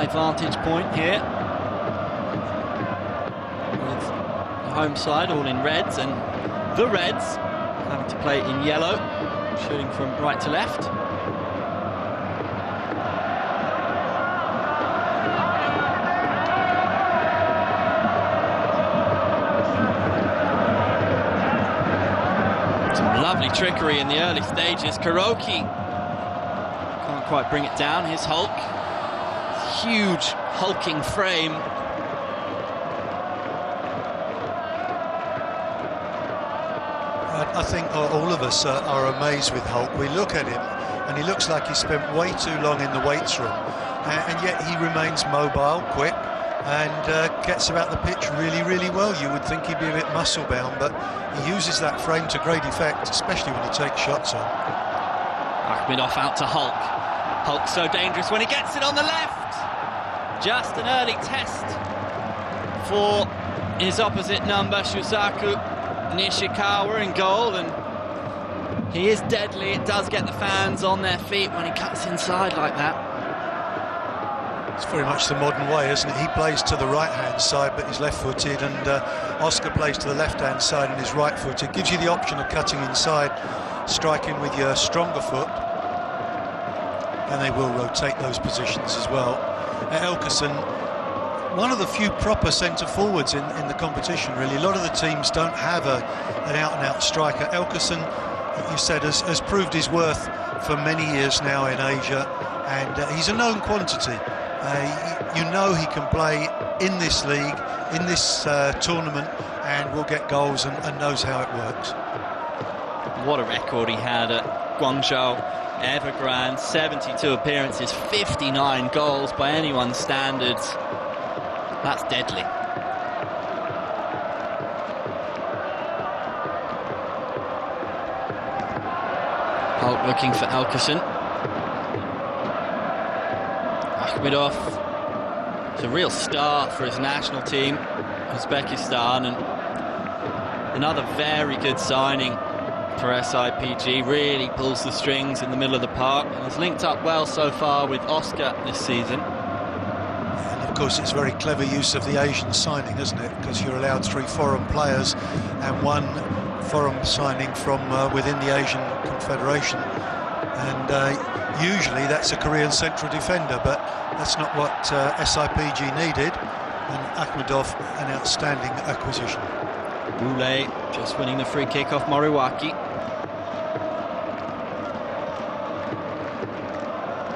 high vantage point here, with the home side all in reds and the Reds having to play in yellow, shooting from right to left. Lovely trickery in the early stages. Kuroki can't quite bring it down. His Hulk, huge hulking frame. I think all of us are amazed with Hulk. We look at him and he looks like he spent way too long in the weights room, and yet he remains mobile, quick, and gets about the pitch really well. You would think he'd be a bit muscle bound, but he uses that frame to great effect, especially when he takes shots on. Akhmedov out to Hulk. Hulk's so dangerous when he gets it on the left. Just an early test for his opposite number, Shusaku Nishikawa, in goal, and he is deadly. It does get the fans on their feet when he cuts inside like that. It's very much the modern way, isn't it? He plays to the right-hand side, but he's left-footed, and Oscar plays to the left-hand side and is right-footed. Gives you the option of cutting inside, striking with your stronger foot, and they will rotate those positions as well. Elkerson, one of the few proper centre-forwards in the competition, really. A lot of the teams don't have an out-and-out striker. Elkerson, you said, has proved his worth for many years now in Asia, and he's a known quantity. You know he can play in this league, in this tournament, and will get goals and knows how it works. What a record he had at Guangzhou Evergrande. 72 appearances, 59 goals by anyone's standards. That's deadly. Hulk looking for Elkerson. Akhmedov is a real star for his national team, Uzbekistan, and another very good signing for SIPG. Really pulls the strings in the middle of the park and has linked up well so far with Oscar this season. And of course it's very clever use of the Asian signing, isn't it? Because you're allowed 3 foreign players and 1 foreign signing from within the Asian Confederation, and usually that's a Korean central defender, but that's not what SIPG needed, and Akhmedov, an outstanding acquisition. Roulé just winning the free kick off Moriwaki.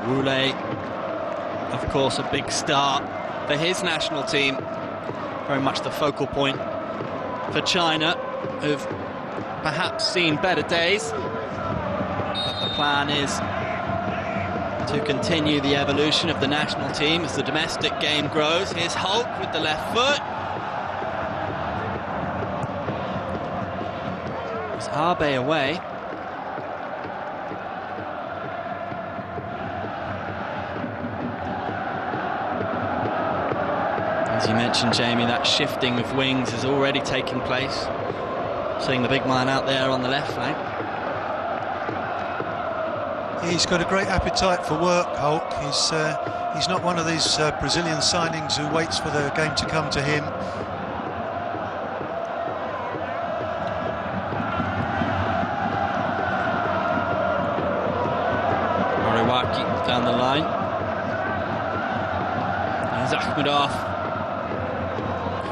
Roulé, of course, a big star for his national team, very much the focal point for China, who've perhaps seen better days, but the plan is to continue the evolution of the national team as the domestic game grows. Here's Hulk with the left foot. It's Abe away. As you mentioned, Jamie, that shifting of wings is already taking place. Seeing the big man out there on the left flank. He's got a great appetite for work, Hulk. He's not one of these Brazilian signings who waits for the game to come to him. Moriwaki down the line. There's Akhmedov.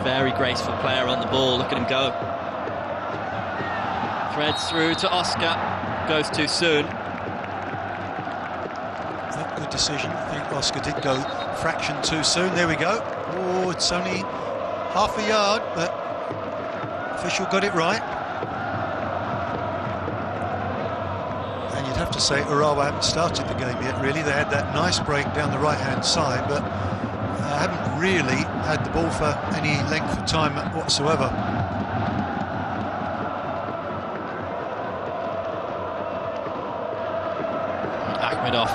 Very graceful player on the ball. Look at him go. Threads through to Oscar. Goes too soon. Good decision. I think Oscar did go fraction too soon. There we go. Oh, it's only half a yard, but official got it right. And you'd have to say Urawa haven't started the game yet, really. They had that nice break down the right-hand side, but haven't really had the ball for any length of time whatsoever. Akhmedov,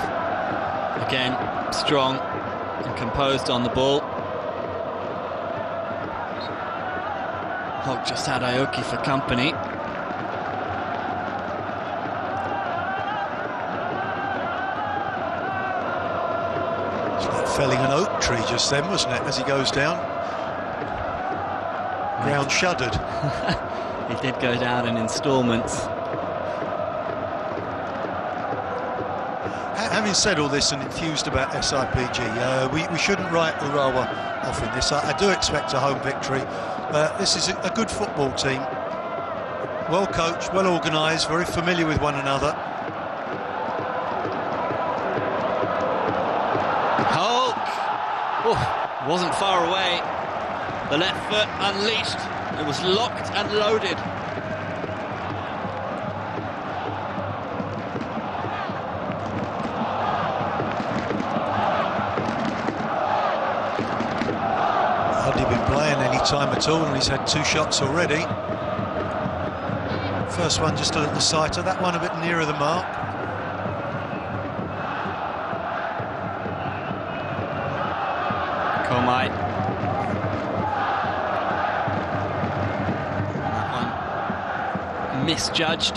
again, strong and composed on the ball. Hulk just had Aoki for company. Felling an oak tree victory just then, wasn't it, as he goes down? Ground shuddered. He did go down in instalments. Having said all this and enthused about SIPG, we shouldn't write Urawa off in this. I do expect a home victory. This is a good football team. Well coached, well organised, very familiar with one another. Oh, wasn't far away. The left foot unleashed. It was locked and loaded. Hardly been playing any time at all, and he's had 2 shots already. First one just a little sighter, that one a bit nearer the mark. Komai. That one misjudged.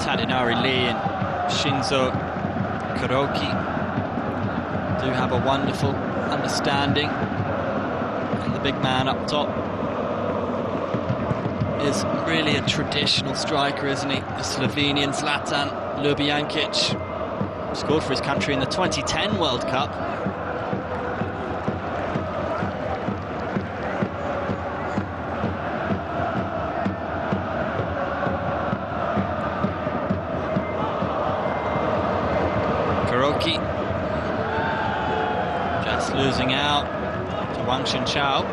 Tadinari Lee and Shinzo Kuroki do have a wonderful understanding, and the big man up top is really a traditional striker, isn't he? The Slovenian Zlatan Ljubijankic scored for his country in the 2010 World Cup. Kuroki just losing out to Wang Xinchao.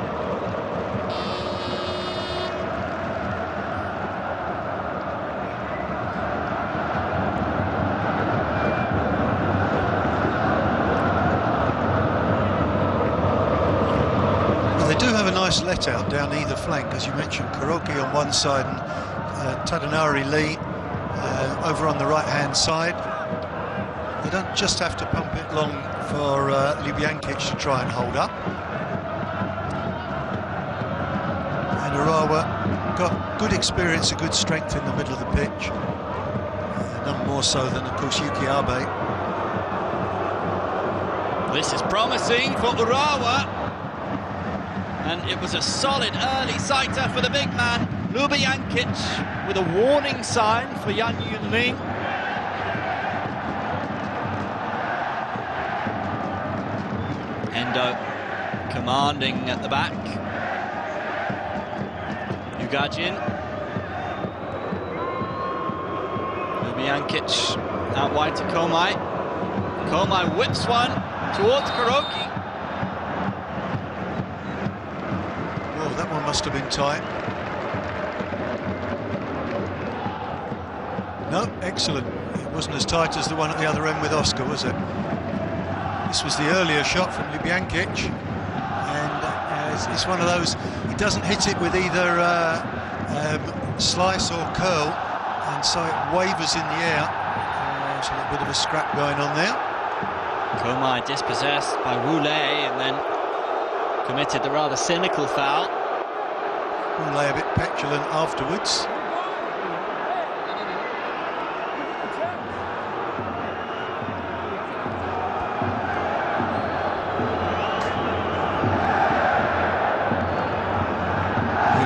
Let out down either flank, as you mentioned, Kuroki on one side and Tadinari Lee over on the right hand side. They don't just have to pump it long for Ljubijankic to try and hold up. And Urawa got good experience and good strength in the middle of the pitch, none more so than, of course, Yuki Abe. This is promising for Urawa. And it was a solid early sighter for the big man, Ljubijankic, with a warning sign for Yan Yunling. Endo commanding at the back. Ugajin. Ljubijankic out wide to Komai. Komai whips one towards Kuroki. That one must have been tight. No, excellent. It wasn't as tight as the one at the other end with Oscar, was it? This was the earlier shot from Ljubijankic, and it's one of those, he doesn't hit it with either slice or curl, and so it wavers in the air. There's a little bit of a scrap going on there. Komai dispossessed by Wu Lei, and then committed the rather cynical foul. Lay a bit petulant afterwards.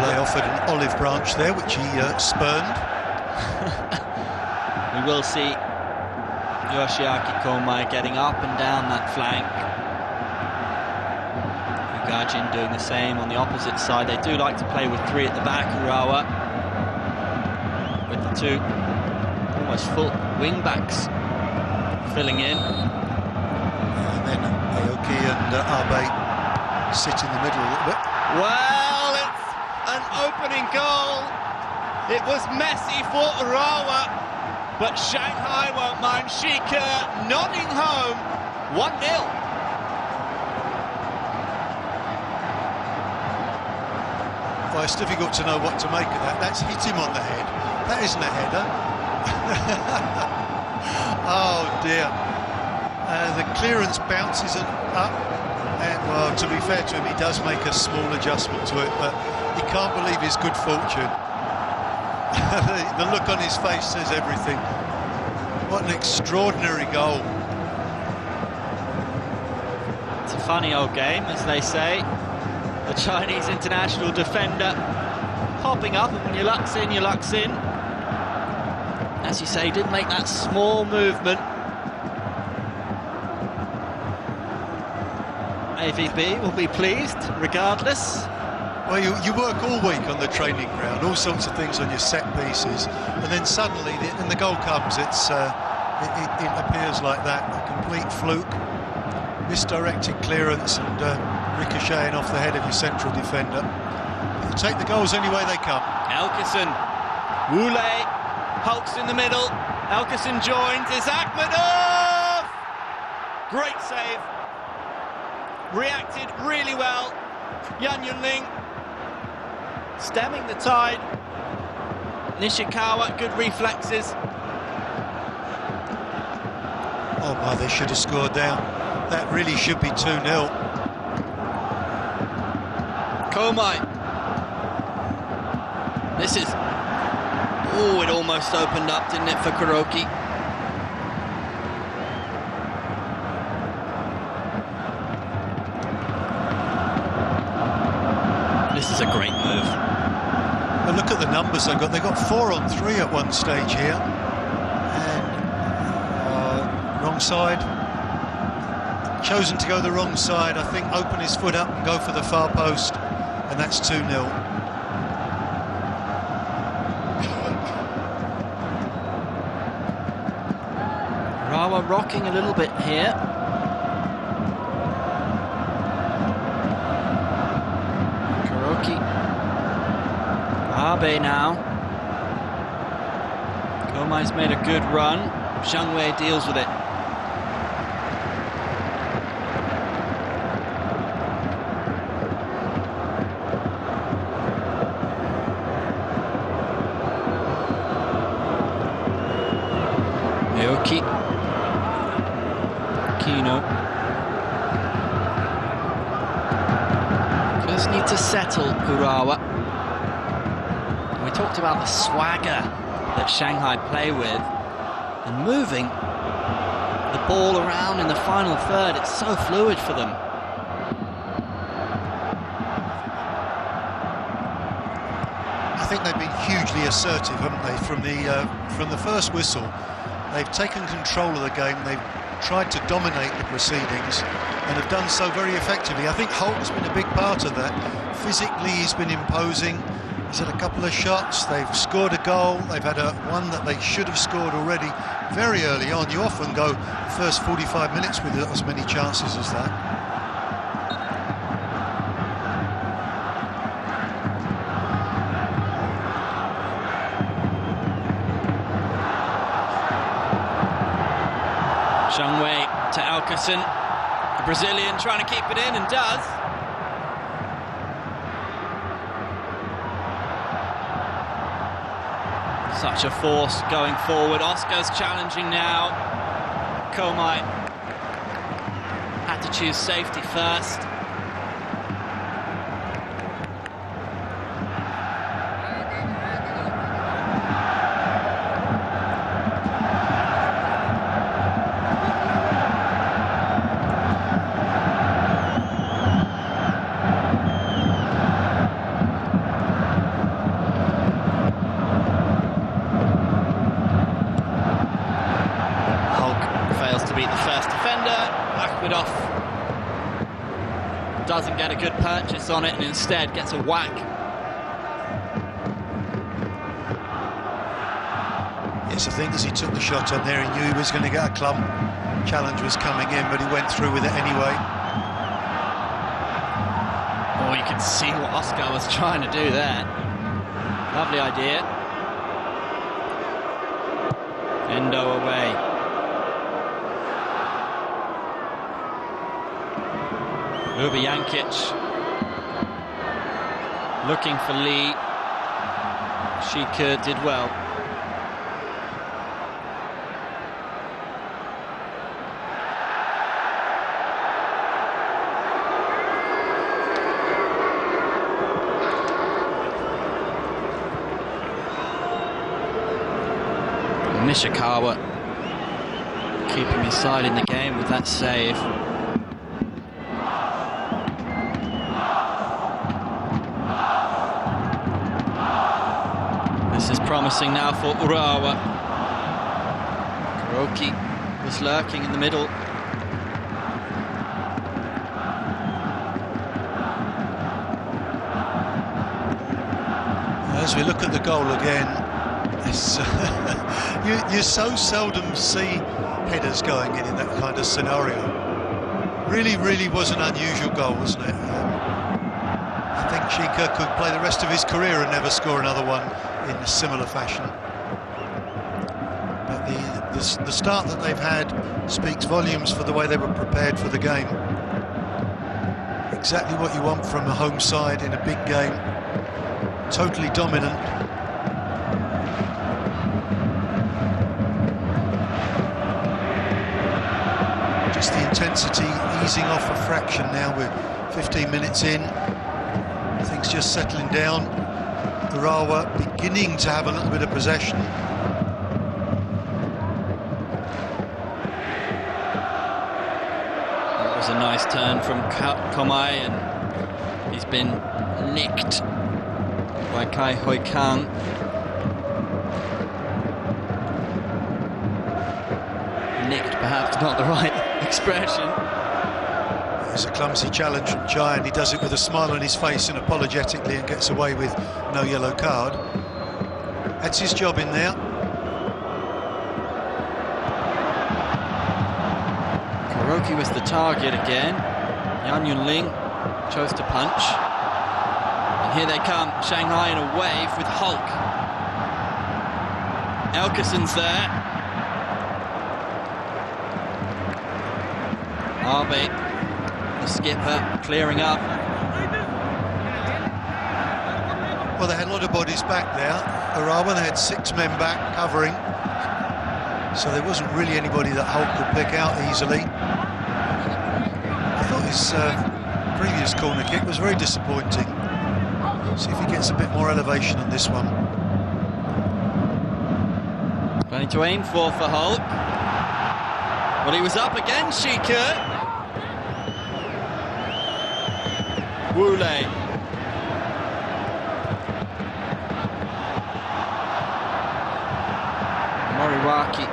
Lay offered an olive branch there, which he spurned. We will see Yoshiaki Komai getting up and down that flank. Gajin doing the same on the opposite side. They do like to play with 3 at the back, Urawa, with the 2 almost full wing-backs filling in. And then Aoki and Abe sit in the middle a little bit. Well, it's an opening goal. It was messy for Urawa, but Shanghai won't mind. Shika nodding home, 1-0. Well, it's difficult to know what to make of that. That's hit him on the head. That isn't a header. Oh dear. The clearance bounces up. And, well, to be fair to him, he does make a small adjustment to it, but he can't believe his good fortune. The look on his face says everything. What an extraordinary goal. It's a funny old game, as they say. The Chinese international defender popping up, and when your luck's in, your luck's in. As you say, didn't make that small movement. AVB will be pleased, regardless. Well, you work all week on the training ground, all sorts of things on your set pieces, and then suddenly, when the goal comes, it appears like that, a complete fluke, misdirected clearance and ricocheting off the head of your central defender. You take the goals any way they come. Elkison, Wule, hulks in the middle, Elkison joins, it's Akhmedov! Great save, reacted really well, Yan Yunling stemming the tide, Nishikawa, good reflexes. Oh my, they should have scored down. That really should be 2-0. Komai. This is... Oh, it almost opened up, didn't it, for Kuroki? This is a great move. Well, look at the numbers they've got. They've got 4 on 3 at one stage here. And wrong side. Chosen to go the wrong side. I think open his foot up and go for the far post. And that's 2-0. Rawa rocking a little bit here. Kuroki. Abe now. Komai's made a good run. Zhang Wei deals with it. Aoki. Kino. Just need to settle Urawa. We talked about the swagger that Shanghai play with, and moving the ball around in the final third, it's so fluid for them. I think they've been hugely assertive, haven't they, from the first whistle. They've taken control of the game, they've tried to dominate the proceedings and have done so very effectively. I think Holt's been a big part of that. Physically, he's been imposing. He's had a couple of shots, they've scored a goal, they've had one that they should have scored already very early on. You often go the first 45 minutes with as many chances as that. Zhang Wei to Alkison, the Brazilian trying to keep it in, and does. Such a force going forward. Oscar's challenging now. Komai had to choose safety first. Doesn't get a good purchase on it and instead gets a whack. Yes, I think as he took the shot on there, he knew he was going to get a clump. Challenge was coming in, but he went through with it anyway. Oh, you can see what Oscar was trying to do there. Lovely idea. Endo away. Uwe Jankic looking for Lee. Shika did well. Nishikawa keeping his side in the game with that save. This is promising now for Urawa. Kuroki was lurking in the middle. As we look at the goal again, it's, you so seldom see headers going in that kind of scenario. Really was an unusual goal, wasn't it? I think Shika could play the rest of his career and never score another one in a similar fashion. But the start that they've had speaks volumes for the way they were prepared for the game. Exactly what you want from a home side in a big game. Totally dominant. Just the intensity easing off a fraction now. We're 15 minutes in. Things just settling down. Urawa beginning to have a little bit of possession. That was a nice turn from Komai, and he's been nicked by Kai Hoi Kang. Nicked, perhaps not the right expression. It's a clumsy challenge from Chai, and he does it with a smile on his face and apologetically, and gets away with no yellow card. That's his job in there. Kuroki was the target again. Yan Yunling chose to punch. And here they come, Shanghai in a wave with Hulk. Elkesen's there. Abe, the skipper, clearing up. Well, they had a lot of bodies back there. Urawa, they had 6 men back covering. So there wasn't really anybody that Hulk could pick out easily. I thought his previous corner kick was very disappointing. See if he gets a bit more elevation on this one. Plenty to aim for Hulk. Well, he was up again, Shika. Wule. Moriwaki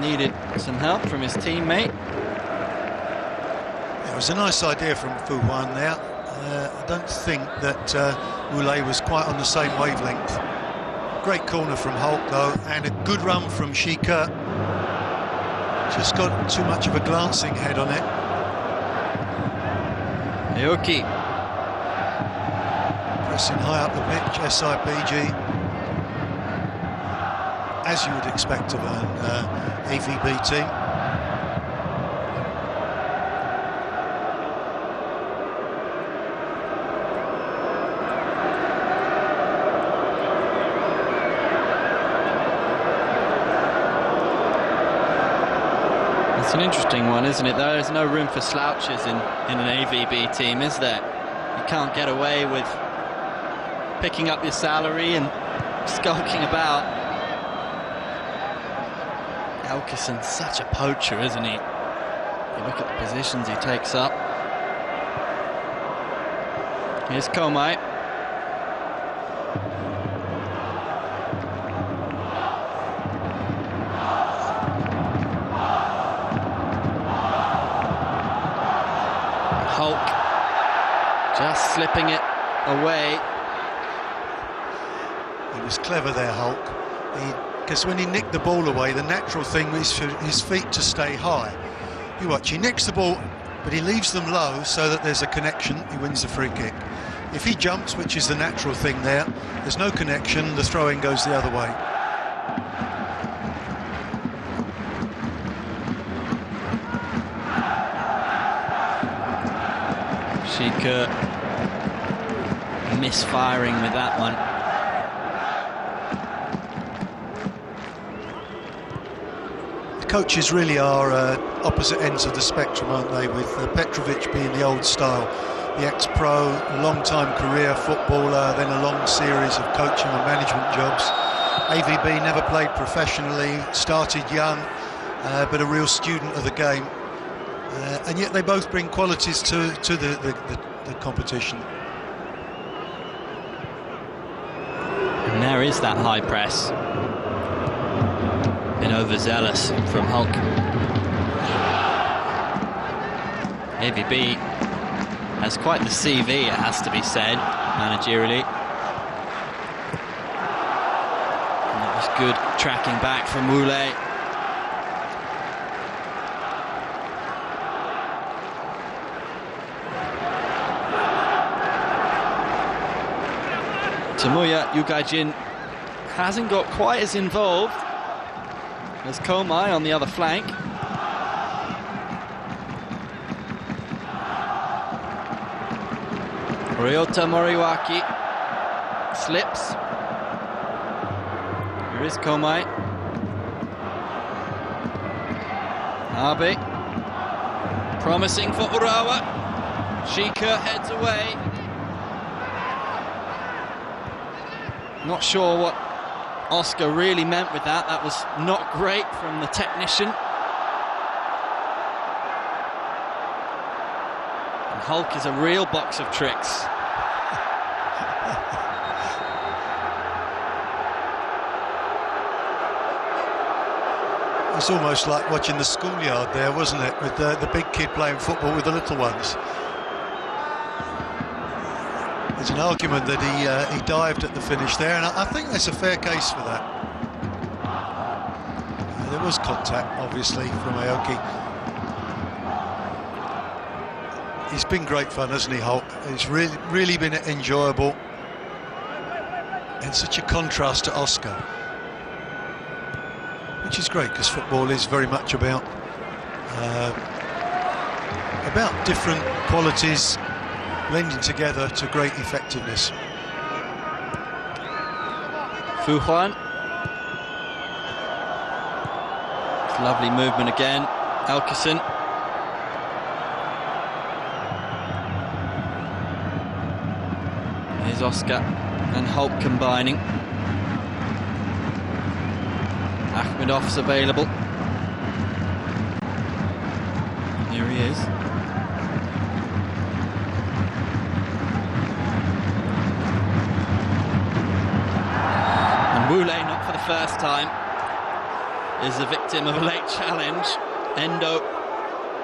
needed some help from his teammate. It was a nice idea from Fu Huan there. I don't think that Wule was quite on the same wavelength. Great corner from Hulk though, and a good run from Shika. Just got too much of a glancing head on it. Aoki. Pressing high up the pitch, SIPG. As you would expect of an AVB team. It's an interesting one, isn't it? There is no room for slouches in an AVB team, is there? You can't get away with picking up your salary and skulking about. Elkesen's such a poacher, isn't he? You look at the positions he takes up. Here's Komai. Hulk just slipping it away. He was clever there, Hulk. Because when he nicked the ball away, the natural thing was for his feet to stay high. You watch, he nicks the ball, but he leaves them low so that there's a connection. He wins the free kick. If he jumps, which is the natural thing there, there's no connection, the throw-in goes the other way. Shika misfiring with that one. The coaches really are opposite ends of the spectrum, aren't they, with Petrovic being the old style, the ex-pro, long-time career footballer, then a long series of coaching and management jobs. AVB never played professionally, started young, but a real student of the game. And yet they both bring qualities to the competition. And there is that high press. Been overzealous from Hulk. AVB has quite the CV, it has to be said, managerially. And that was good tracking back from Wule. Tamuya Yugajin hasn't got quite as involved as Komai on the other flank. Ryota Moriwaki slips. Here is Komai. Abe promising for Urawa. Shika heads away. Not sure what Oscar really meant with that. That was not great from the technician. And Hulk is a real box of tricks. It's almost like watching the schoolyard there, wasn't it? With the big kid playing football with the little ones. There's an argument that he dived at the finish there, and I think there's a fair case for that. There was contact, obviously, from Aoki. He's been great fun, hasn't he, Hulk? It's really been enjoyable, and such a contrast to Oscar, which is great because football is very much about different qualities blending together to great effectiveness. Fu Huan. Lovely movement again. Elkison. Here's Oscar and Hulk combining. Akhmedov's available. Here he is. Wule, not for the first time, is the victim of a late challenge. Endo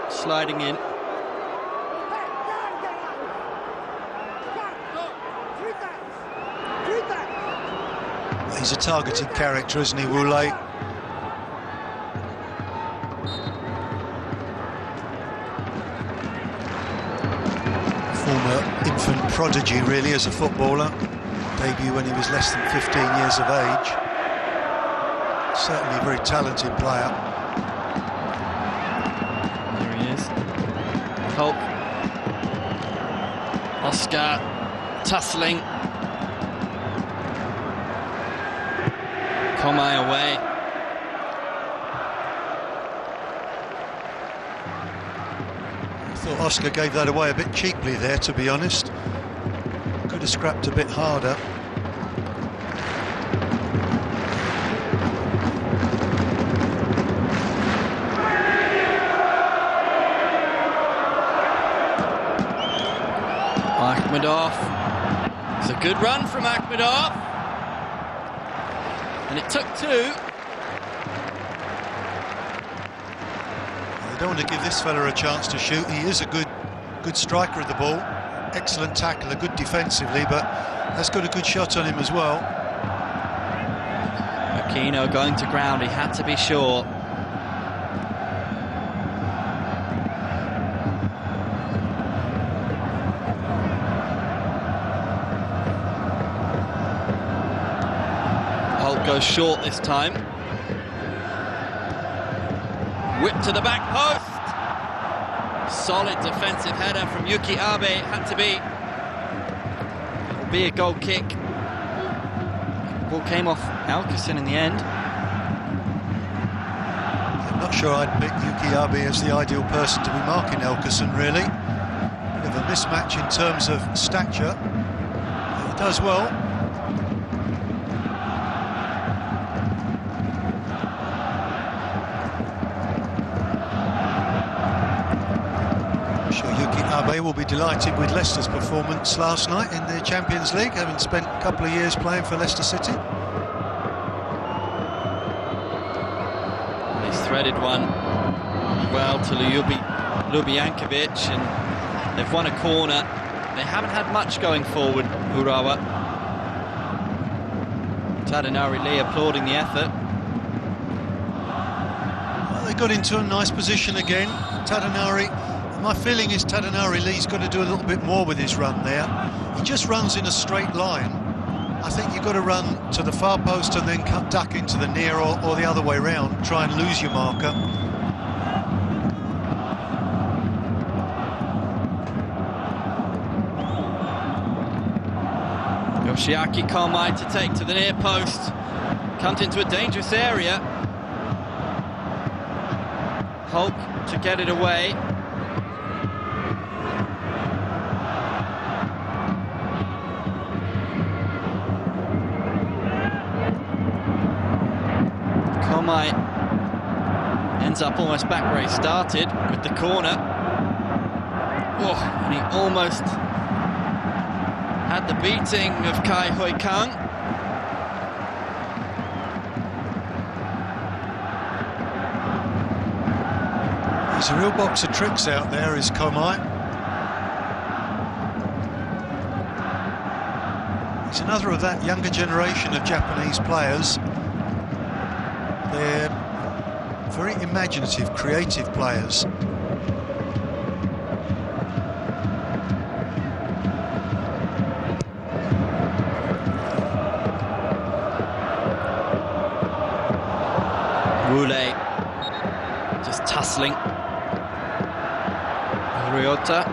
sliding in. He's a targeted character, isn't he, Wule? Former infant prodigy, really, as a footballer. Debut when he was less than 15 years of age. Certainly a very talented player. There he is. Hulk. Oscar tussling. Komai away. I thought Oscar gave that away a bit cheaply there, to be honest. Could have scrapped a bit harder. Akhmedov. It's a good run from Akhmedov. And it took two. They don't want to give this fella a chance to shoot. He is a good striker of the ball. Excellent tackler, good defensively, but that's got a good shot on him as well. Aquino going to ground, he had to be sure. Hulk goes short this time. Whip to the back post. Solid defensive header from Yuki Abe. It had to be. It'll be a goal kick. Ball came off Elkison in the end. I'm not sure I'd pick Yuki Abe as the ideal person to be marking Elkison, really. Bit of a mismatch in terms of stature. He does well. I'm sure Yuki Abe will be delighted with Leicester's performance last night in the Champions League, having spent a couple of years playing for Leicester City. He's threaded one well to Ljubijankovic, and they've won a corner. They haven't had much going forward, Urawa. Tadanari Lee applauding the effort. Well, they got into a nice position again. Tadanari, my feeling is Tadanari Lee's got to do a little bit more with his run there. He just runs in a straight line. I think you've got to run to the far post and then duck into the near, or the other way round, try and lose your marker. Yoshiaki Komai to take to the near post. Comes into a dangerous area. Hulk to get it away. Komai ends up almost back where he started with the corner. Oh, and he almost had the beating of Kai Hui Kang. He's a real box of tricks out there, is Komai. He's another of that younger generation of Japanese players. They're very imaginative, creative players. Wule just tussling. Ryota.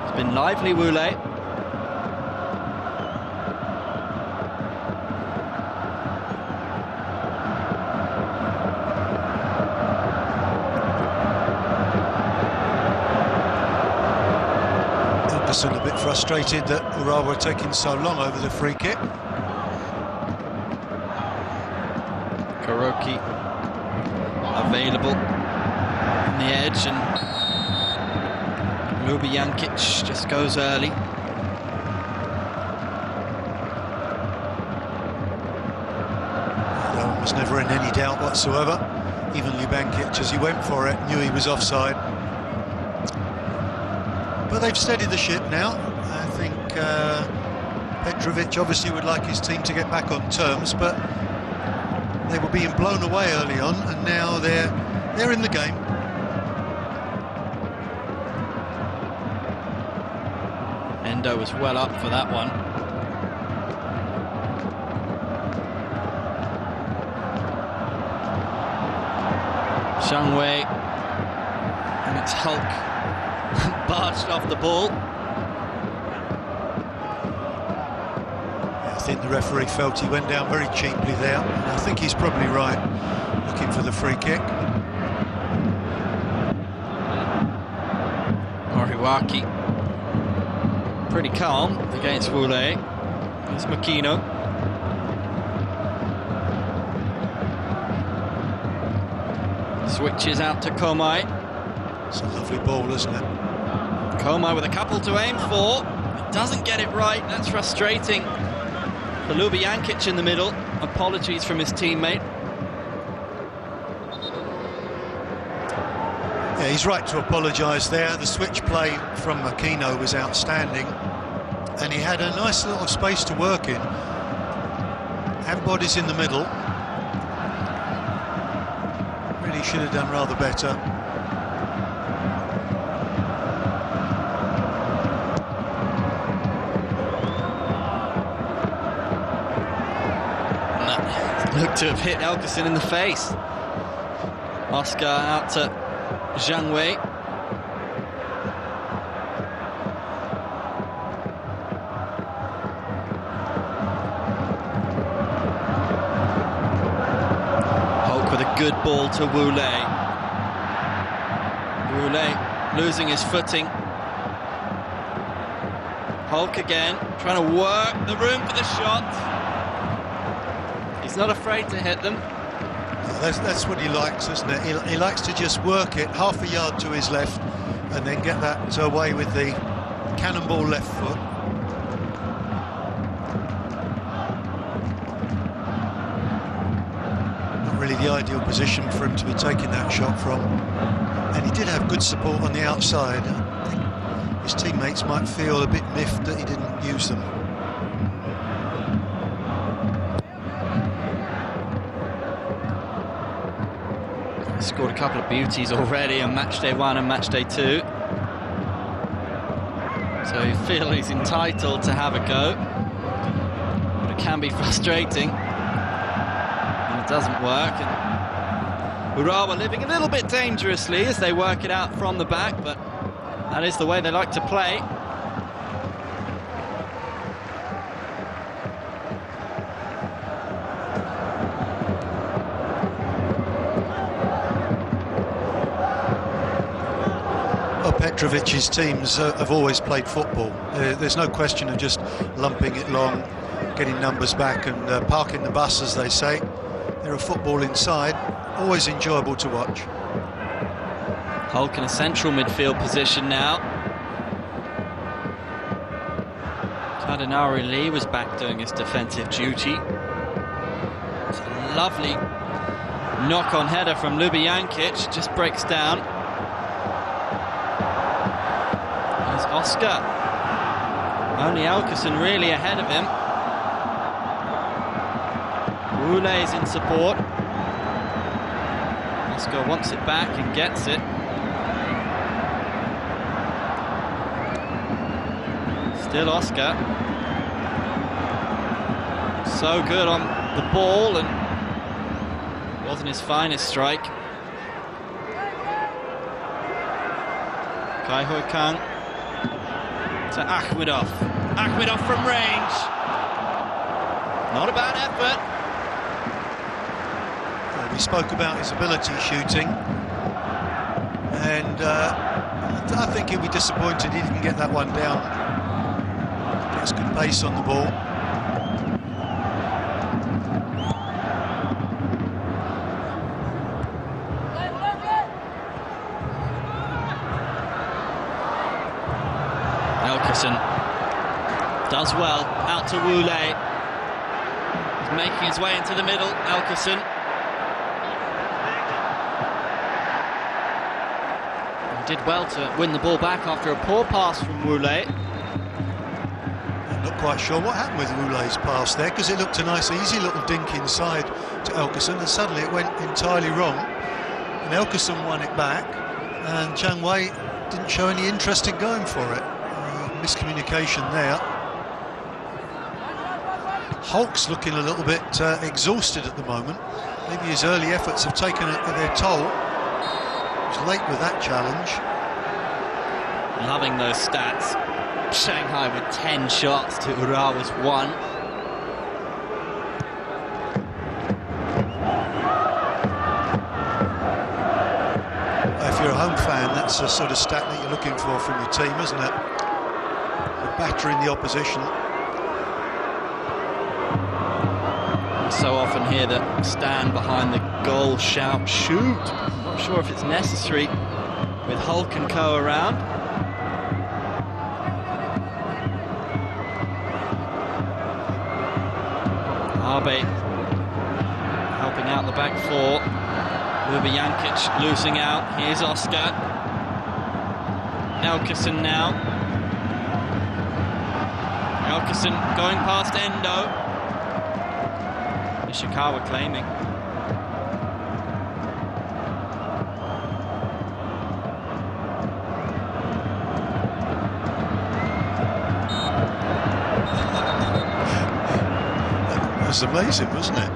It's been lively, Wule. A bit frustrated that Urawa are taking so long over the free kick. Kuroki available on the edge, and Ljubijankic just goes early. That one was never in any doubt whatsoever. Even Ljubijankic, as he went for it, knew he was offside. But they've steadied the ship now. I think Petrovic obviously would like his team to get back on terms, but they were being blown away early on, and now they're in the game. Endo was well up for that one. Zhang Wei, and it's Hulk barged off the ball. I think the referee felt he went down very cheaply there, and I think he's probably right, looking for the free kick. Moriwaki pretty calm against Wule. It's Makino. Switches out to Komai. It's a lovely ball, isn't it? Komai with a couple to aim for. Doesn't get it right. That's frustrating for Ljubijankic in the middle. Apologies from his teammate. Yeah, he's right to apologise there. The switch play from Makino was outstanding, and he had a nice little space to work in. And bodies in the middle. Really should have done rather better. Looked to have hit Elkerson in the face. Oscar out to Zhang Wei. Hulk with a good ball to Wule. Wule losing his footing. Hulk again, trying to work the room for the shot. He's not afraid to hit them. That's what he likes, isn't it? He likes to just work it half a yard to his left and then get that away with the cannonball left foot. Not really the ideal position for him to be taking that shot from. And he did have good support on the outside. I think his teammates might feel a bit miffed that he didn't use them. Scored a couple of beauties already on match day 1 and match day 2. So you feel he's entitled to have a go. But it can be frustrating when it doesn't work. And Urawa living a little bit dangerously as they work it out from the back, but that is the way they like to play. Petrovic's teams have always played football. There's no question of just lumping it long, getting numbers back and parking the bus, as they say. They're a football inside, always enjoyable to watch. Hulk in a central midfield position now. Tadanari Lee was back doing his defensive duty. It's a lovely knock-on header from Ljubijankic, just breaks down. Oscar, only Elkerson really ahead of him. Roulé is in support. Oscar wants it back and gets it. Still Oscar. So good on the ball, and wasn't his finest strike. Kai Hui Kang to Akhmedov. Akhmedov from range. Not a bad effort. Well, we spoke about his ability shooting, and I think he'll be disappointed he didn't get that one down. Gets good pace on the ball. Does well, out to Roulé. He's making his way into the middle, Elkerson. He did well to win the ball back after a poor pass from Roulé. I'm not quite sure what happened with Roulé's pass there, because it looked a nice, easy little dink inside to Elkerson, and suddenly it went entirely wrong. And Elkerson won it back, and Zhang Wei didn't show any interest in going for it. Miscommunication there. Hulk's looking a little bit exhausted at the moment. Maybe his early efforts have taken their toll. He was late with that challenge. Loving those stats. Shanghai with 10 shots to Urawa's 1. If you're a home fan, that's the sort of stat that you're looking for from your team, isn't it? Battering the opposition. So often hear the stand behind the goal shout, shoot. I'm not sure if it's necessary with Hulk and co around. Abe helping out the back four. Ljubijankic losing out. Here's Oscar. Elkerson now. Elkerson going past Endo. Ishikawa claiming. That was amazing, wasn't it?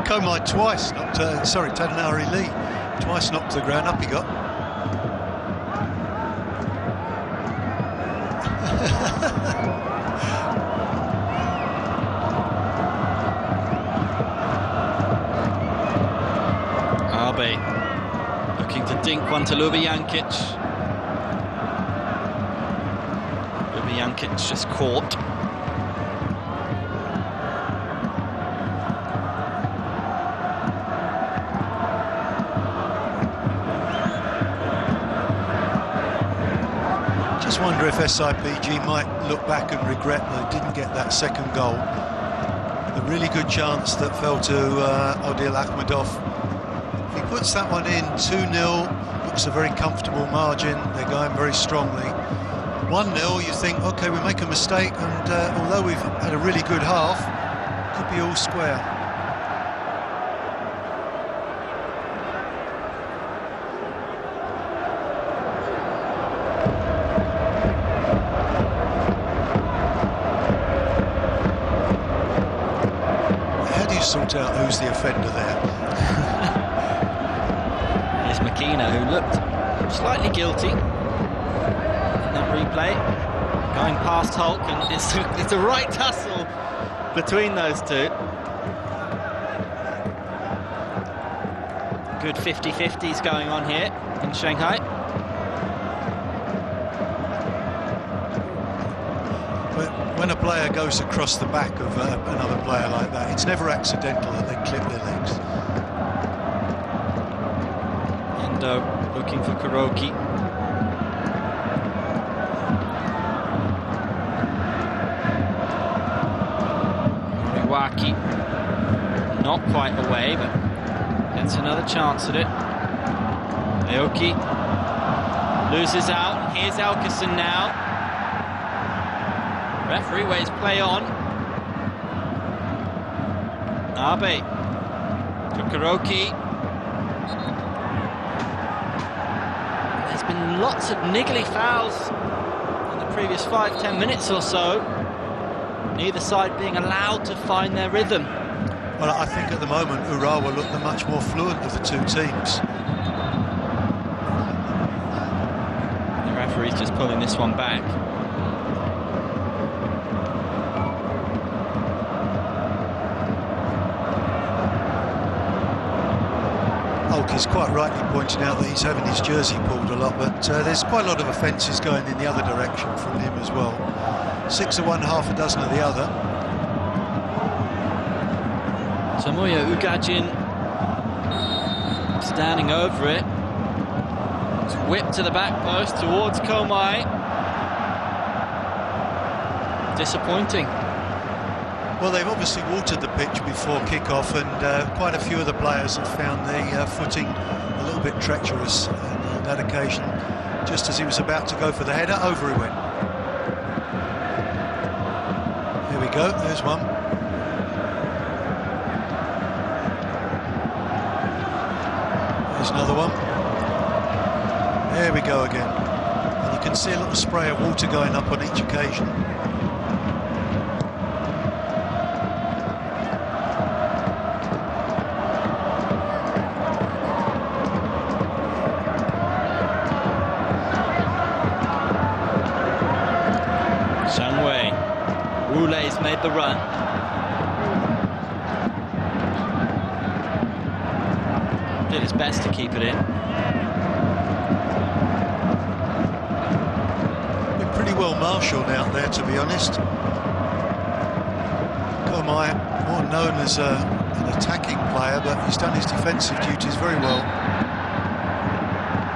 Komai twice knocked, Tadanari Lee twice knocked to the ground, up he got. Abe looking to dink one to Ljubijankic. Ljubijankic just caught. just wonder if SIPG might look back and regret that they didn't get that second goal. A really good chance that fell to Odil Akhmedov. If he puts that one in, 2-0, looks a very comfortable margin. They're going very strongly. 1-0, you think, OK, we make a mistake, and although we've had a really good half, could be all square. How do you sort out who's the offender there? It's Makina, who looked slightly guilty in that replay, going past Hulk, and it's a right tussle between those two. Good 50-50s going on here in Shanghai. When a player goes across the back of another player like that, it's never accidental that they clip their legs. Endo looking for Kuroki. Moriwaki not quite away, but gets another chance at it. Aoki loses out. Here's Elkison now. Referee waves play on. Abe to Kuroki. There's been lots of niggly fouls in the previous 5-10 minutes or so. Neither side being allowed to find their rhythm. Well, I think at the moment Urawa look the much more fluent of the two teams. The referee's just pulling this one back. Hulk is quite rightly pointing out that he's having his jersey pulled a lot, but there's quite a lot of offences going in the other direction from him as well. 6 of one, half a dozen of the other. Tomoya Ugajin standing over it. It's whipped to the back post towards Komai. Disappointing. Well, they've obviously watered the pitch before kick-off, and quite a few of the players have found the footing a little bit treacherous on that occasion. Just as he was about to go for the header, over he went. Here we go, there's one. There's another one. There we go again. And you can see a little spray of water going up on each occasion. Roulet's made the run. Did his best to keep it in. Been pretty well marshalled out there, to be honest. Komai, more known as an attacking player, but he's done his defensive duties very well.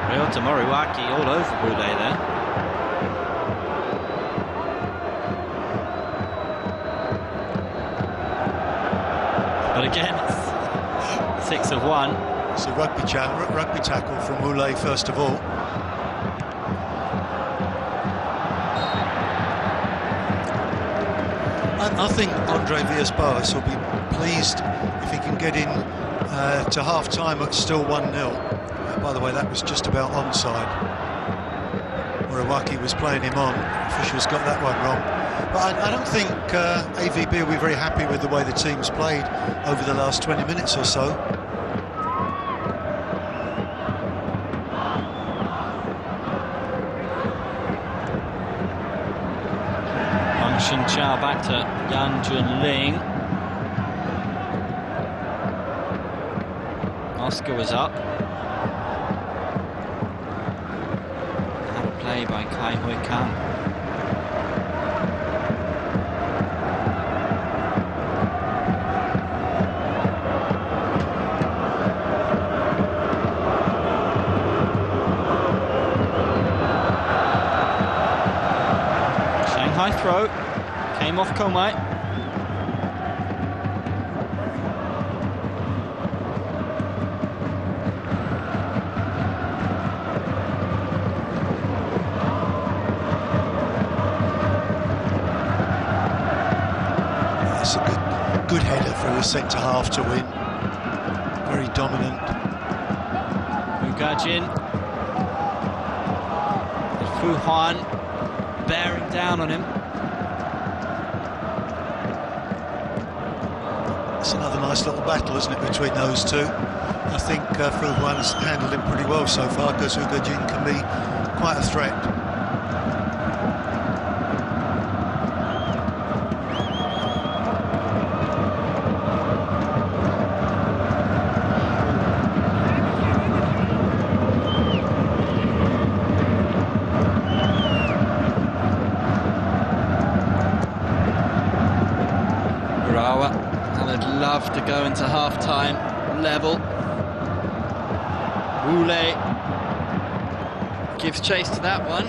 Ryota Moriwaki all over Roulet there. But again, it's 6 of 1. It's a rugby tackle from Roulet first of all. I think Andre Villas-Boas will be pleased if he can get in to half-time at still 1-0. By the way, that was just about onside. Moriwaki was playing him on. Officials got that one wrong. But I don't think AVB will be very happy with the way the team's played over the last 20 minutes or so. Wang Xinchao back to Yan Junling. Oscar was up. Had a play by Kai Hui Kang. throw. Came off Komai. That's a good header for a centre-half to win. Very dominant. Mugajin. Fu Huan bearing down on him. It's another nice little battle, isn't it, between those two? I think Fu Huan's handled him pretty well so far, because Mugajin can be quite a threat. Love to go into half-time level. Wule gives chase to that one.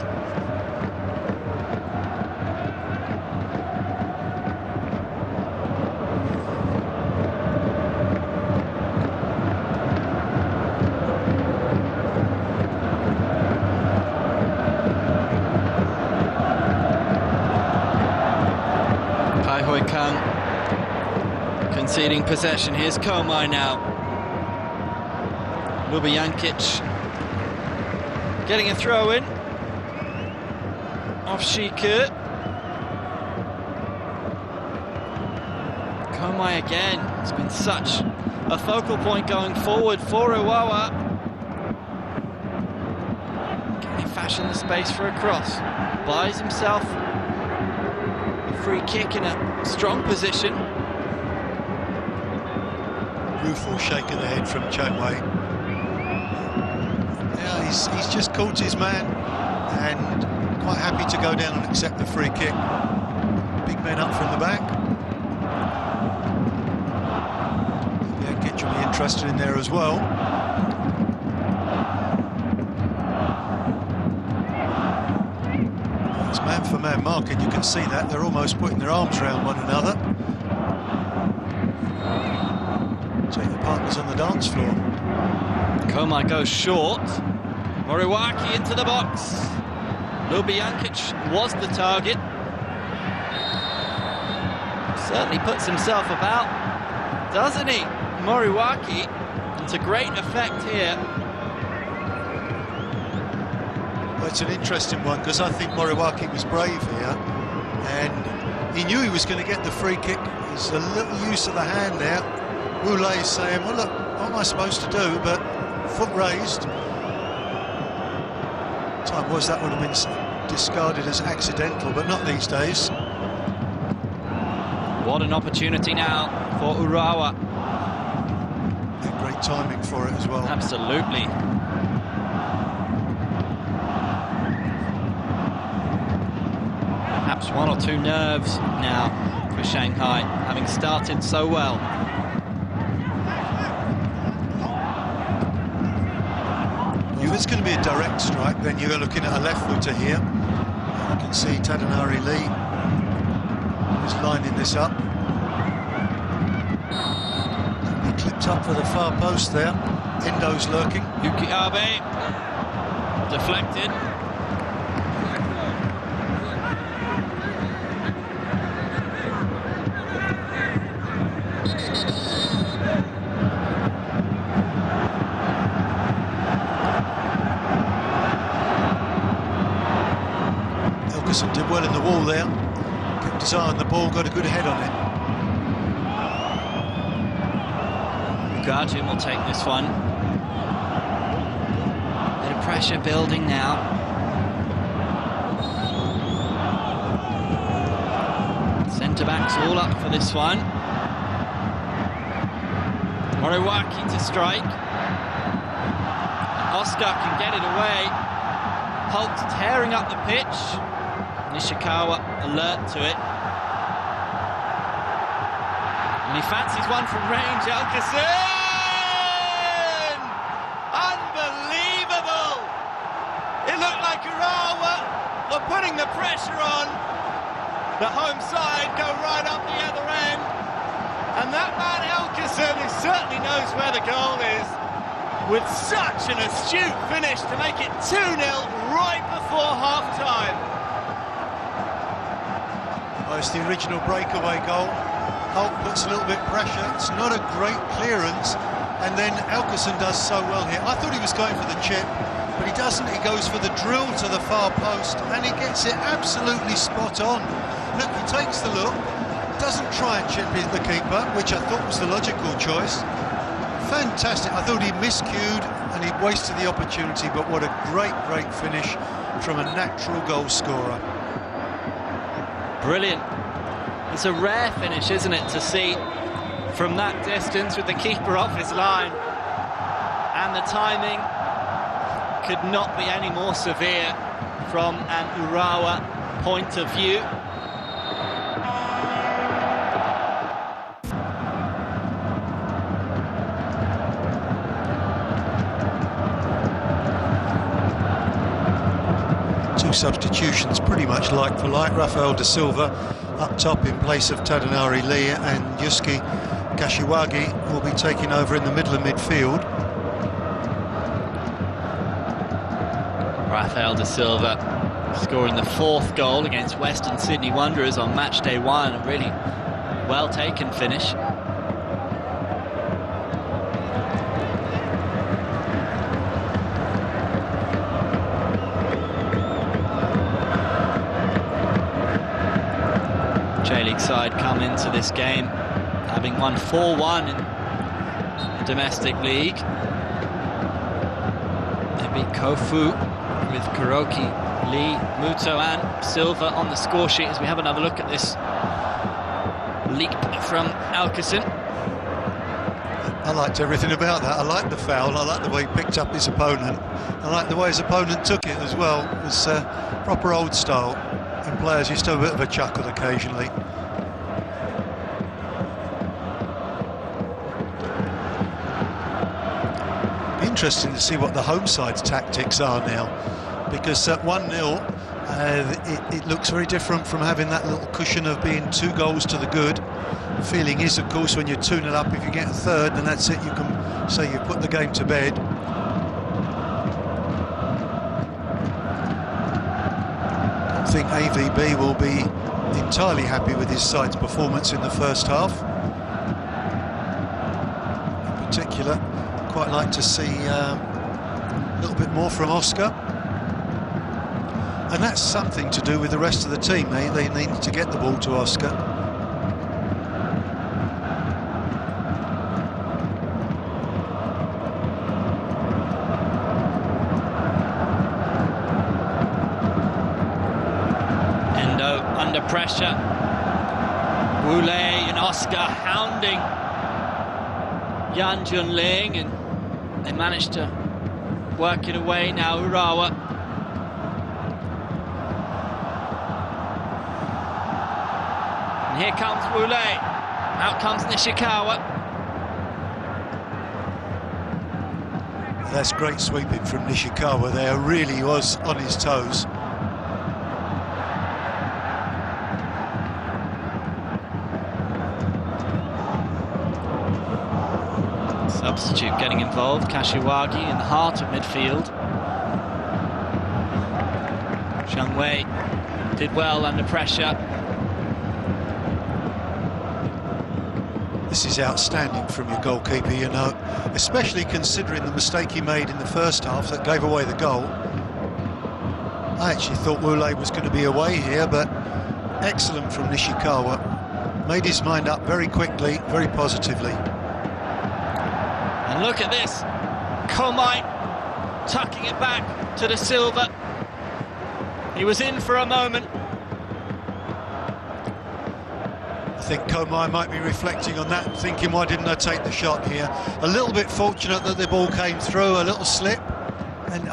Kai Hoi Kang conceding possession. Here's Komai now. Ljubijankic getting a throw in off Shiku. Komai again. It's been such a focal point going forward for Urawa. Can he fashion the space for a cross? Buys himself a free kick in a strong position. Rueful shake of the head from Changwei. Yeah, he's just caught his man and quite happy to go down and accept the free kick. Big men up from the back. Yeah, Kitch will be interested in there as well. It's man-for-man marking, you can see that. They're almost putting their arms around one another. Take the partners on the dance floor. Komai goes short. Moriwaki into the box. Ljubijankic was the target. Certainly puts himself about, doesn't he? Moriwaki. It's a great effect here. Well, it's an interesting one, because I think Moriwaki was brave here, and he knew he was going to get the free kick. There's a little use of the hand there. Wule is saying, well, look, what am I supposed to do? But foot raised. Time was that would have been discarded as accidental, but not these days. What an opportunity now for Urawa. Yeah, great timing for it as well. Absolutely. Perhaps one or two nerves now for Shanghai, having started so well. If it's going to be a direct strike, then you're looking at a left footer here. You can see Tadanari Lee is lining this up. He clipped up for the far post there. Endo's lurking. Yuki Abe deflected. Did well in the wall there, kept his eye on the ball, got a good head on it. Mugajin will take this one. Bit of pressure building now. Centre-backs all up for this one. Moriwaki to strike. And Oscar can get it away. Hulk's tearing up the pitch. Nishikawa alert to it. And he fancies one from range. Alcacin! Unbelievable! It looked like Urawa were putting the pressure on. The home side go right up the other end. And that man Elkerson, who certainly knows where the goal is, with such an astute finish to make it 2-0 right before half-time. Well, it's the original breakaway goal. Holt puts a little bit of pressure. It's not a great clearance. And then Elkerson does so well here. I thought he was going for the chip, but he doesn't. He goes for the drill to the far post, and he gets it absolutely spot on. Look, he takes the look, doesn't try and chip the keeper, which I thought was the logical choice. Fantastic. I thought he miscued and he wasted the opportunity, but what a great finish from a natural goal scorer. Brilliant. It's a rare finish, isn't it, to see from that distance with the keeper off his line. And the timing could not be any more severe from an Urawa point of view. Two substitutions pretty much like for like. Rafael da Silva up top in place of Tadanari Lee, and Yusuke Kashiwagi will be taking over in the middle of midfield. Rafael da Silva scoring the 4th goal against Western Sydney Wanderers on match day 1. A really well taken finish. J-League side come into this game having won 4-1 in the domestic league. They beat Kofu with Kuroki, Lee, Muto and Silva on the score sheet as we have another look at this leap from Elkerson. I liked everything about that. I liked the foul, I liked the way he picked up his opponent, I liked the way his opponent took it as well. It was proper old style, and players used to have a bit of a chuckle occasionally. Interesting to see what the home side's tactics are now, because at 1-0 it looks very different from having that little cushion of being 2 goals to the good. The feeling is, of course, when you're 2-0 up, if you get a third, then that's it, you can say you've put the game to bed. I think AVB will be entirely happy with his side's performance in the first half. In particular, quite like to see a little bit more from Oscar, and that's something to do with the rest of the team. They need to get the ball to Oscar. Endo under pressure, Wu Lei and Oscar hounding Yan Junling, and they managed to work it away. Now Urawa. And here comes Wu Lei. Out comes Nishikawa. That's great sweeping from Nishikawa there. Really was on his toes. Substitute getting involved, Kashiwagi in the heart of midfield. Zhang Wei did well under pressure. This is outstanding from your goalkeeper, you know, especially considering the mistake he made in the first half that gave away the goal. I actually thought Wu Lei was going to be away here, but excellent from Nishikawa. Made his mind up very quickly, very positively. And look at this, Komai tucking it back to Da Silva. He was in for a moment. I think Komai might be reflecting on that and thinking, why didn't I take the shot here? A little bit fortunate that the ball came through, a little slip, and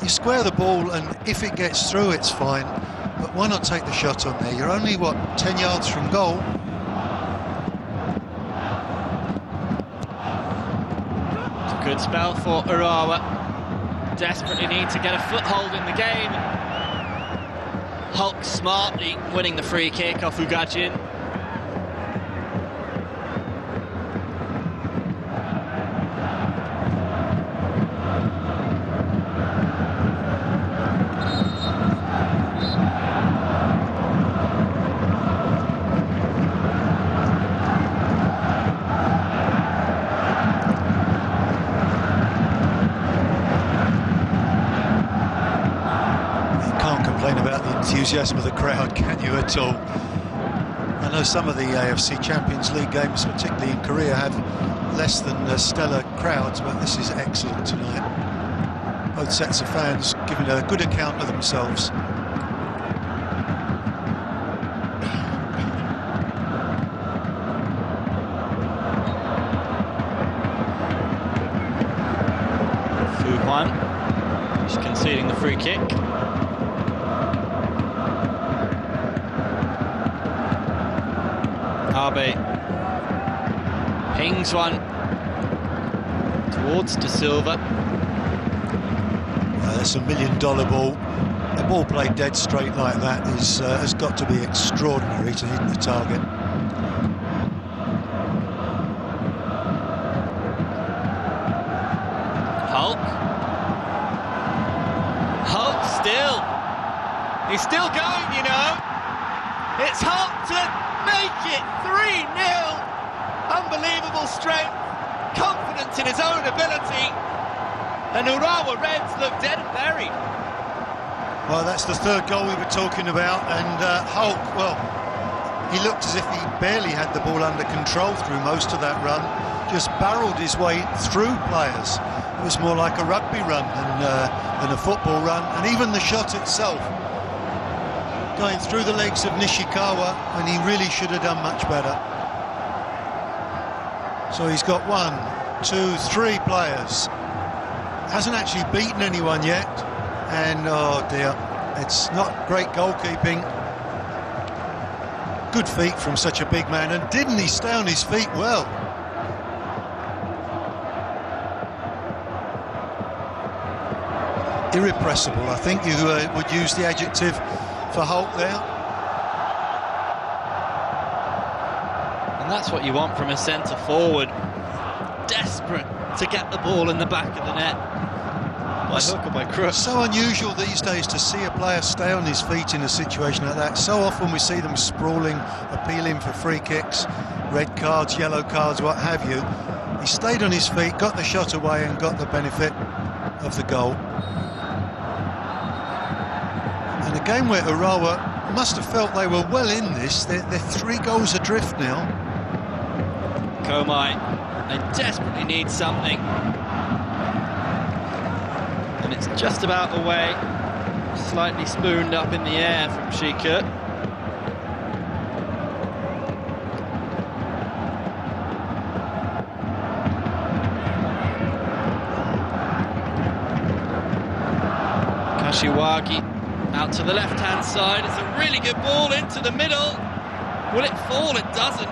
you square the ball, and if it gets through, it's fine. But why not take the shot on there? You're only, what, 10 yards from goal? It's a good spell for Urawa. Desperately need to get a foothold in the game. Hulk smartly winning the free kick off Ugajin. About the enthusiasm of the crowd, can you at all? I know some of the AFC Champions League games, particularly in Korea, have less than stellar crowds, but this is excellent tonight. Both sets of fans giving a good account of themselves. Fu Huan, he's conceding the free kick. Abe pings one towards De Silva. That's $1 million ball. A ball played dead straight like that has got to be extraordinary to hit the target. Hulk still. He's still going, you know. It's Hulk to make it 3-0. Unbelievable strength, confidence in his own ability, and Urawa Reds look dead and buried. Well, that's the third goal we were talking about, and Hulk, well, he looked as if he barely had the ball under control through most of that run, just barreled his way through players. It was more like a rugby run than a football run, and even the shot itself, going through the legs of Nishikawa when he really should have done much better. So he's got 1, 2, 3 players. Hasn't actually beaten anyone yet. And oh dear, it's not great goalkeeping. Good feet from such a big man. And didn't he stay on his feet well? Irrepressible, I think you would use the adjective for Hulk there. And that's what you want from a centre forward. Desperate to get the ball in the back of the net. By hook or by crook. So unusual these days to see a player stay on his feet in a situation like that. So often we see them sprawling, appealing for free kicks, red cards, yellow cards, what have you. He stayed on his feet, got the shot away and got the benefit of the goal. And a game where Urawa must have felt they were well in this. They're 3 goals adrift now. Komai, they desperately need something. And it's just about away. Slightly spooned up in the air from Shikut. Kashiwagi out to the left-hand side. It's a really good ball into the middle. Will it fall? It doesn't.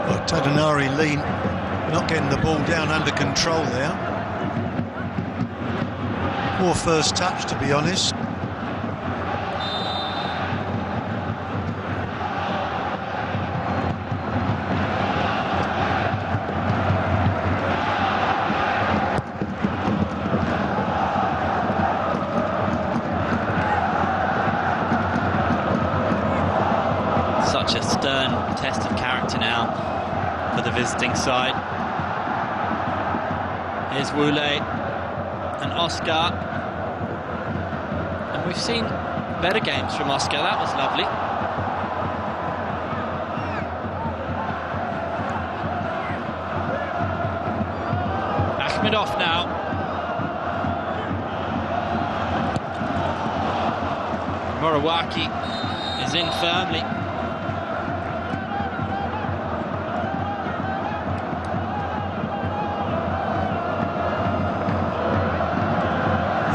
Well, Tadanari Lee not getting the ball down under control there. Poor first touch, to be honest. Such a stern test of character now for the visiting side. Here's Wule and Oscar. And we've seen better games from Oscar. That was lovely. Ahmedov now. Morawaki is in firmly.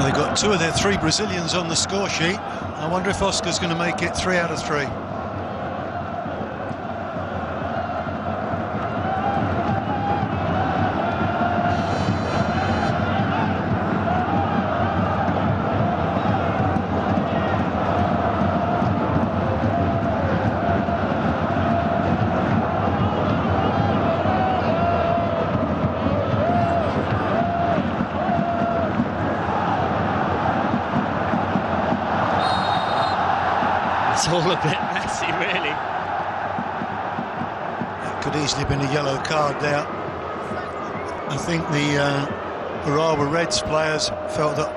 They've got 2 of their 3 Brazilians on the score sheet. I wonder if Oscar's going to make it 3 out of 3. It's all a bit messy, really. It could easily have been a yellow card there. I think the Urawa Reds players felt that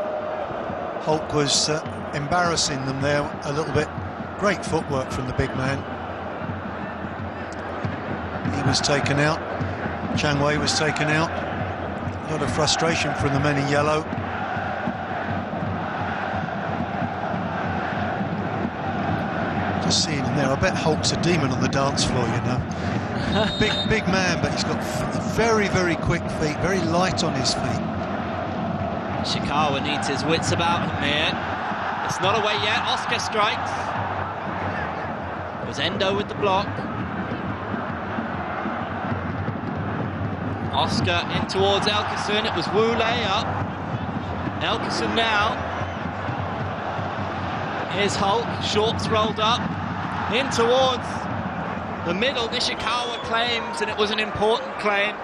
Hulk was embarrassing them there a little bit. Great footwork from the big man. He was taken out. Chang Wei was taken out. A lot of frustration from the men in yellow. Just seeing him there. I bet Hulk's a demon on the dance floor, you know. Big man, but he's got very, very quick feet, very light on his feet. Ishikawa needs his wits about him here. It's not away yet. Oscar strikes. It was Endo with the block. Oscar in towards Elkeson. It was Wu Lei up. Elkeson now. Here's Hulk. Shorts rolled up. In towards the middle. Ishikawa claims, and it was an important claim.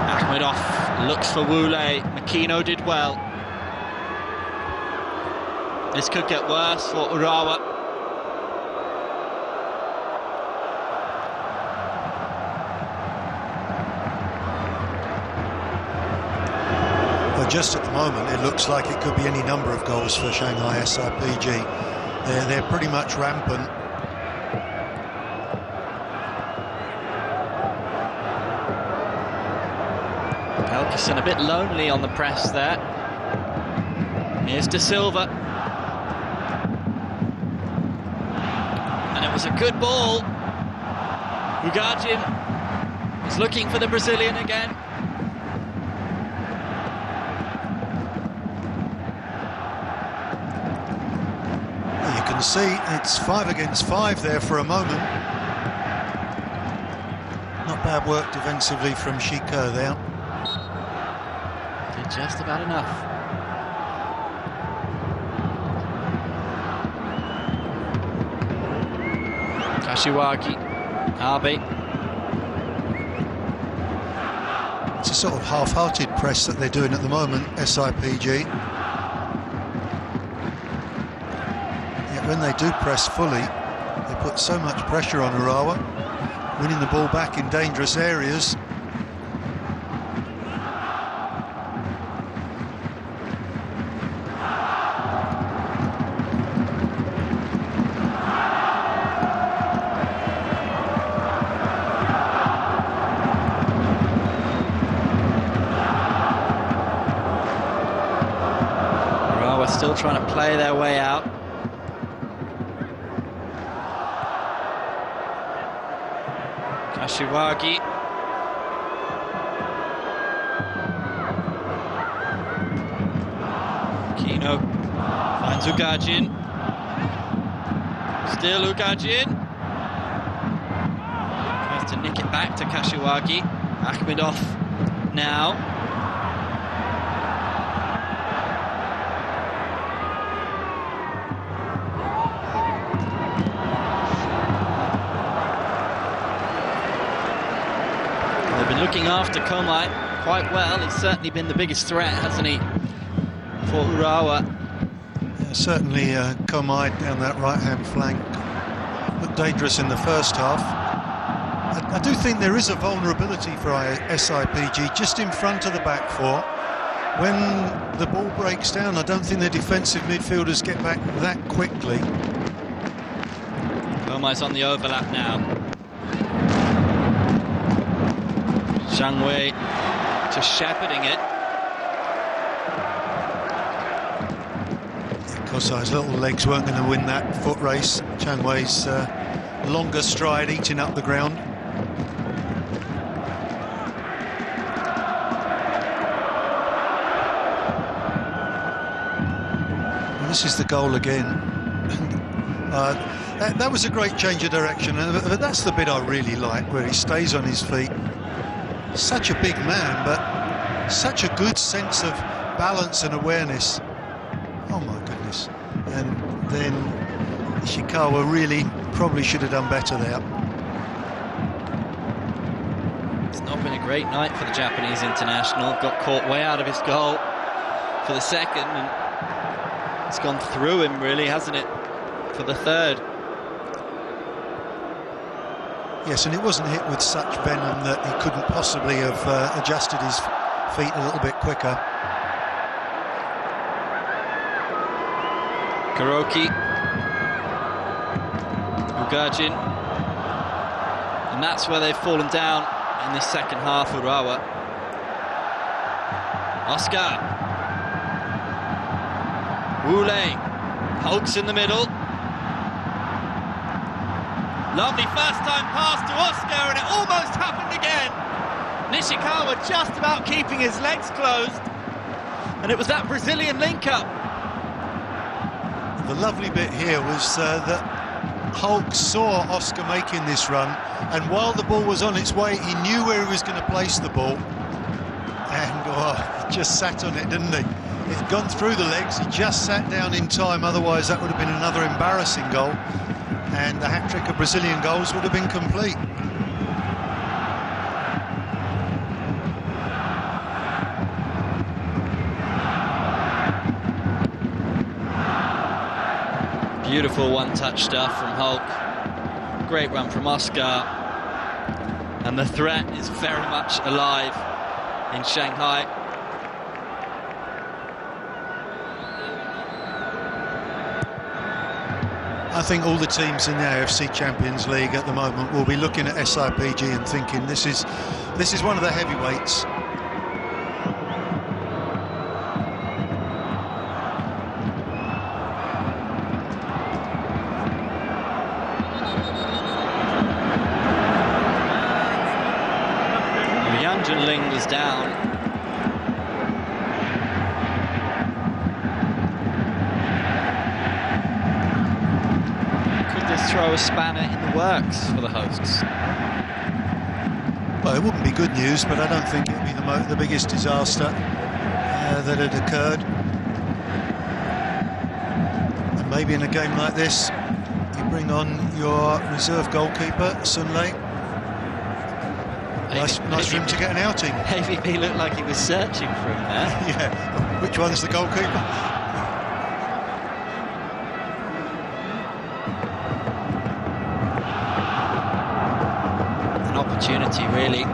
Akhmedov looks for Wu Lei. Makino did well. This could get worse for Urawa. Well, just at the moment, it looks like it could be any number of goals for Shanghai SIPG. They're pretty much rampant. Elkeson a bit lonely on the press there. Here's De Silva. And it was a good ball. Ugajin is looking for the Brazilian again. You can see it's 5 against 5 there for a moment. Not bad work defensively from Shiko there. Did just about enough. Kashiwagi, Abe. It's a sort of half-hearted press that they're doing at the moment, SIPG. Yet when they do press fully, they put so much pressure on Urawa, winning the ball back in dangerous areas. Still trying to play their way out. Kashiwagi. Kino finds Ugajin. Still Ugajin. Tries to nick it back to Kashiwagi. Akhmedov now. Looking after Komai quite well. He's certainly been the biggest threat, hasn't he, for Urawa? Yeah, certainly Komai down that right-hand flank looked dangerous in the first half. I do think there is a vulnerability for SIPG just in front of the back four. When the ball breaks down, I don't think their defensive midfielders get back that quickly. Komai's on the overlap now. Zhang Wei just shepherding it. Kosai's little legs weren't going to win that foot race. Chang Wei's longer stride eating up the ground. And this is the goal again. That was a great change of direction, but that's the bit I really like, where he stays on his feet. Such a big man, but such a good sense of balance and awareness. Oh my goodness. And then Ishikawa really probably should have done better there. It's not been a great night for the Japanese international. Got caught way out of his goal. for the second, and it's gone through him, really, hasn't it, for the third. Yes, and it wasn't hit with such venom that he couldn't possibly have adjusted his feet a little bit quicker. Kuroki, Ugurjin, and that's where they've fallen down in this second half. Urawa, Oscar, Wule, Hulks in the middle. Lovely first-time pass to Oscar, and it almost happened again. Nishikawa just about keeping his legs closed, and it was that Brazilian link-up. The lovely bit here was that Hulk saw Oscar making this run, and while the ball was on its way, he knew where he was going to place the ball, and he just sat on it, didn't he? It had gone through the legs, he just sat down in time, otherwise that would have been another embarrassing goal, and the hat-trick of Brazilian goals would have been complete. Beautiful one-touch stuff from Hulk. Great run from Oscar. And the threat is very much alive in Shanghai. I think all the teams in the AFC Champions League at the moment will be looking at SIPG and thinking this is one of the heavyweights. Ling was down. Could this throw a spanner in the works for the hosts? Well, it wouldn't be good news, but I don't think it would be the biggest disaster that had occurred. And maybe in a game like this, you bring on your reserve goalkeeper, Sun Lei. Nice for him to get an outing. AVP looked like he was searching for him there. Yeah, which one's the goalkeeper? An opportunity, really,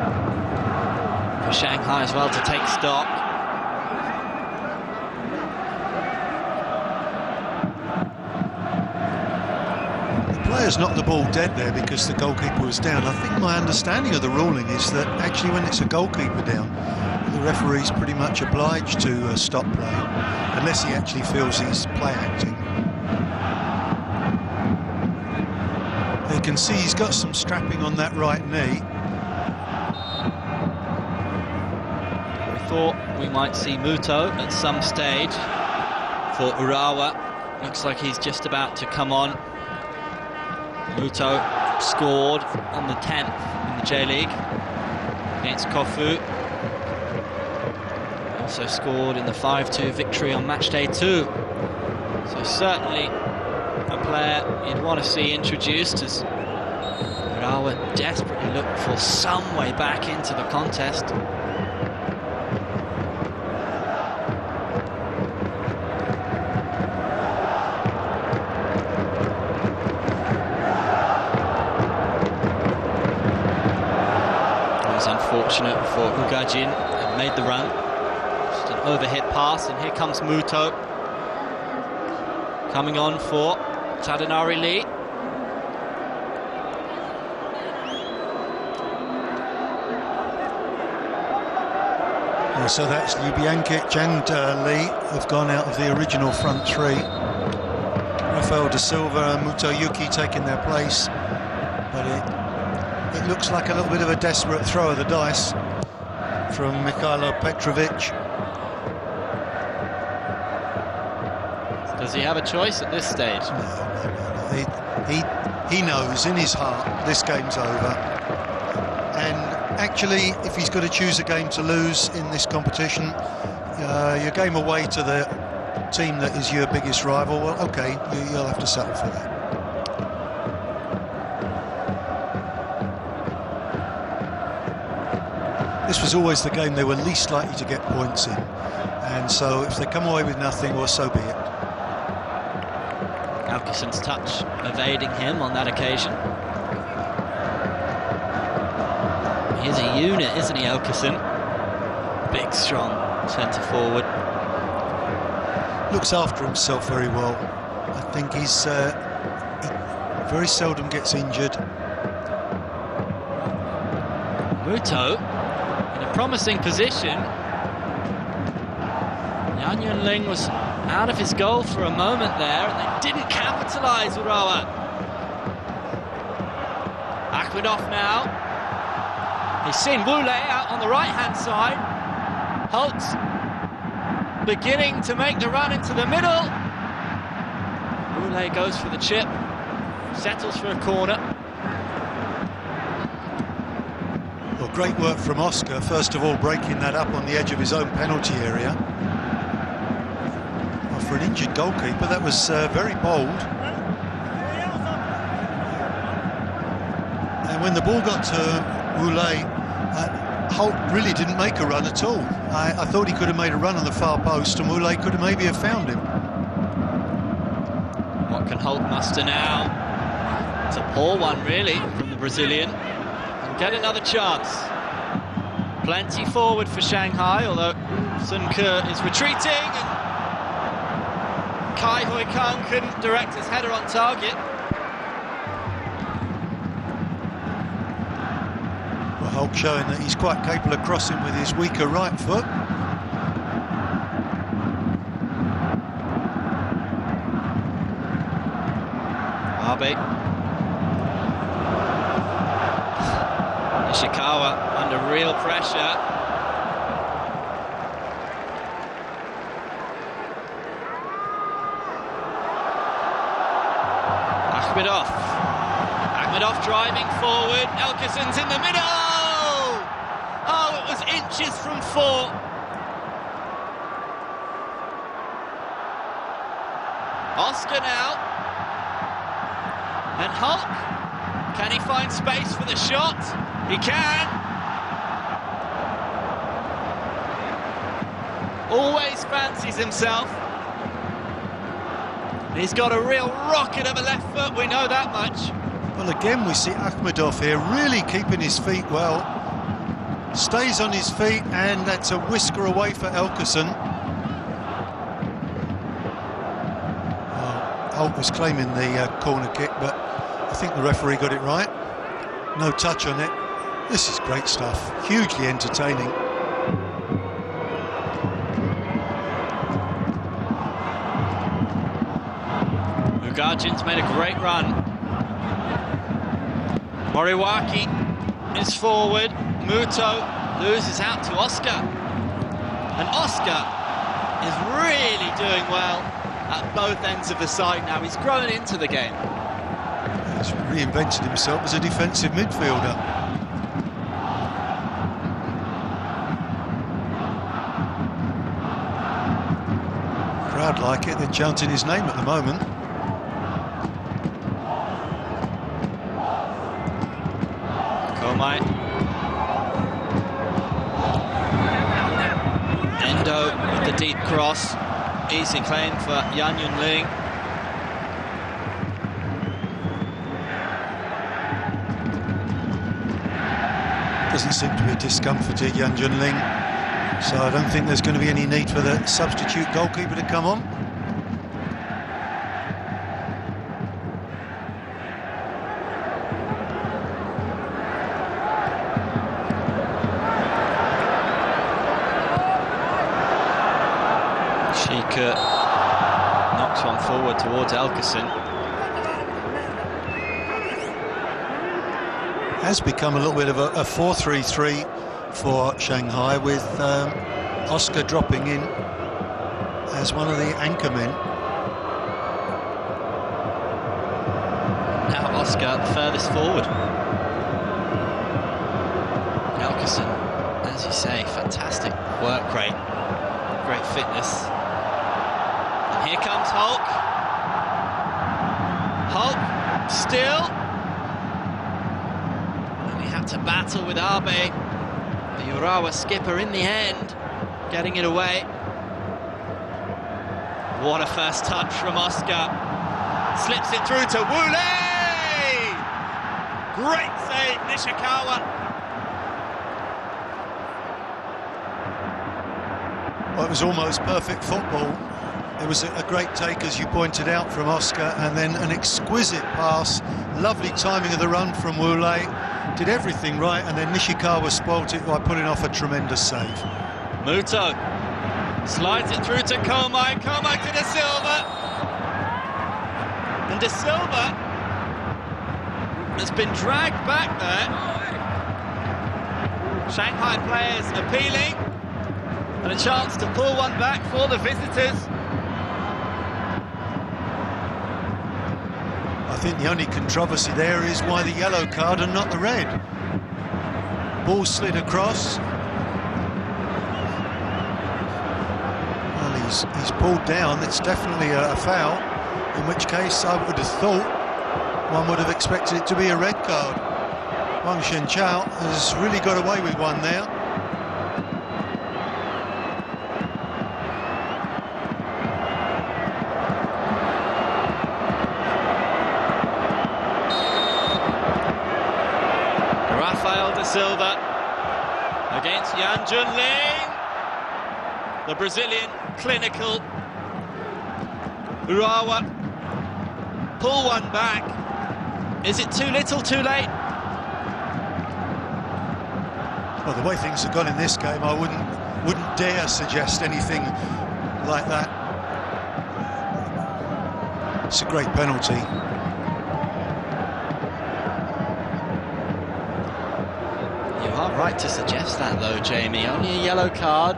for Shanghai as well to take stock. Players knocked the ball dead there because the goalkeeper was down. I think my understanding of the ruling is that actually when it's a goalkeeper down, the referee's pretty much obliged to stop play, unless he actually feels he's play acting. You can see he's got some strapping on that right knee. We thought we might see Muto at some stage for Urawa. Looks like he's just about to come on. Muto scored on the 10th in the J-League against Kofu. Also scored in the 5-2 victory on match day 2. So certainly a player you'd want to see introduced, as Urawa desperately look for some way back into the contest. Unfortunate for Ugurjin, and made the run. Just an overhit pass, and here comes Muto. Coming on for Tadanari Lee. So that's Ljubijankic and Lee have gone out of the original front three. Rafael da Silva and Muto Yuki taking their place, but it looks like a little bit of a desperate throw of the dice from Mikhailo Petrovic. Does he have a choice at this stage? No. He knows in his heart this game's over. And actually, if he's got to choose a game to lose in this competition, your game away to the team that is your biggest rival, well, okay, you'll have to settle for that. This was always the game they were least likely to get points in, And so if they come away with nothing, well, so be it. Elkison's touch evading him on that occasion. He's a unit, isn't he, Elkison? Big, strong centre-forward. Looks after himself very well. I think he very seldom gets injured. Muto in a promising position. Yan Yunling was out of his goal for a moment there, and they didn't capitalise, Urawa. Akhmedov now. He's seen Wu Lei out on the right-hand side. Holtz beginning to make the run into the middle. Wu Lei goes for the chip, settles for a corner. Well, great work from Oscar, first of all breaking that up on the edge of his own penalty area. Well, for an injured goalkeeper, that was very bold. And when the ball got to Wu Lei, Holt really didn't make a run at all. I thought he could have made a run on the far post, and Wu Lei could have maybe have found him. What can Holt muster now? It's a poor one, really, from the Brazilian. And get another chance. Plenty forward for Shanghai, although Sun Ke is retreating, and Kai Hoi Kang couldn't direct his header on target. Holt showing that he's quite capable of crossing with his weaker right foot. Abe. Ishikawa under real pressure. Akhmedov driving forward. Elkison's in the middle. Oh, it was inches from 4. Oscar now. And Hulk. Can he find space for the shot? He can. Always fancies himself. He's got a real rocket of a left foot, we know that much. Well, again, we see Akhmedov here really keeping his feet well. Stays on his feet, and that's a whisker away for Elkison. Well, Holt was claiming the corner kick, but I think the referee got it right. No touch on it. This is great stuff. Hugely entertaining. Mugarjin's made a great run. Moriwaki is forward. Muto loses out to Oscar. And Oscar is really doing well at both ends of the side now. He's grown into the game. He's reinvented himself as a defensive midfielder. Crowd like it, they're chanting his name at the moment. Komai. Endo with the deep cross. Easy claim for Yan Yunling. Doesn't seem to be discomforted, Yan Yunling. So I don't think there's going to be any need for the substitute goalkeeper to come on. Shika knocks one forward towards Elkison. Has become a little bit of a 4-3-3 for Shanghai, with Oscar dropping in as one of the anchor men. Now Oscar furthest forward. Elkison, as you say, fantastic work rate, great fitness. And here comes Hulk. Hulk still. To battle with Abe, the Urawa skipper in the end, getting it away. What a first touch from Oscar. Slips it through to Woolley! Great save, Nishikawa. Well, it was almost perfect football. It was a great take, as you pointed out, from Oscar, and then an exquisite pass. Lovely timing of the run from Woolley. Did everything right, and then Nishikawa spoilt it by putting off a tremendous save. Muto slides it through to Komai to De Silva. And De Silva has been dragged back there. Shanghai players appealing, and a chance to pull one back for the visitors. I think the only controversy there is why the yellow card and not the red. Ball slid across. Well, he's pulled down. It's definitely a foul, in which case I would have thought one would have expected it to be a red card. Wang Shenchao has really got away with one there. De Silva against Yan Junling. The Brazilian clinical Urawa pull one back. Is it too little, too late? Well, the way things have gone in this game, I wouldn't dare suggest anything like that. It's a great penalty. Right to suggest that, though, Jamie. Only a yellow card.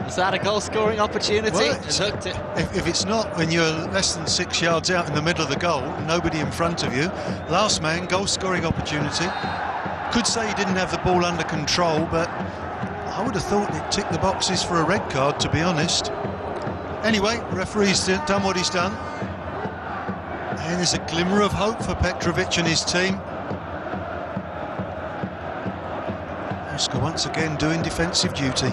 Is that a goal-scoring opportunity? Well, Hooked it. If it's not, when you're less than 6 yards out in the middle of the goal, nobody in front of you, last man, goal-scoring opportunity. Could say he didn't have the ball under control, but I would have thought it ticked the boxes for a red card, to be honest. Anyway, referee's done what he's done. And there's a glimmer of hope for Petrovic and his team. Oscar once again doing defensive duty.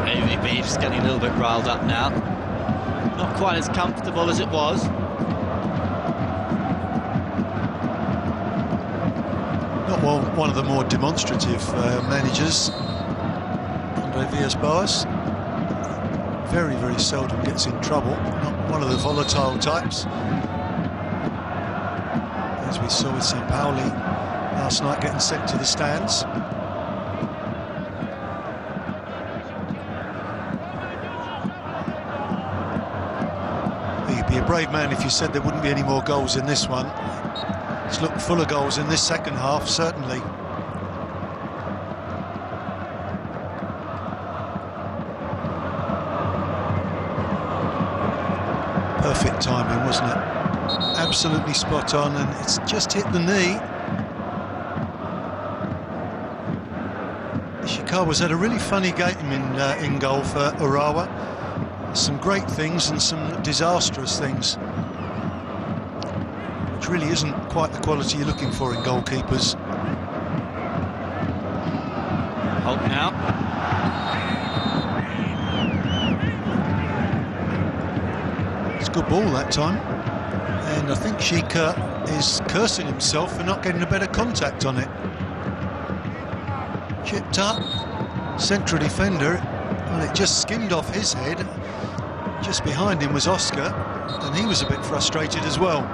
AVB just getting a little bit riled up now. Not quite as comfortable as it was. Not one of the more demonstrative managers, Andre Villas-Boas. Very, very seldom gets in trouble. Not one of the volatile types, as we saw with St. Pauli last night, getting sent to the stands. You'd be a brave man if you said there wouldn't be any more goals in this one. It's looked full of goals in this second half, certainly. Perfect timing, wasn't it? Absolutely spot on, and it's just hit the knee. Ishikawa's had a really funny game in goal for Urawa. Some great things and some disastrous things, which really isn't quite the quality you're looking for in goalkeepers. Hope now. It's a good ball that time, and I think Shika is cursing himself for not getting a better contact on it. Chipped up, central defender, and it just skimmed off his head. Just behind him was Oscar, and he was a bit frustrated as well.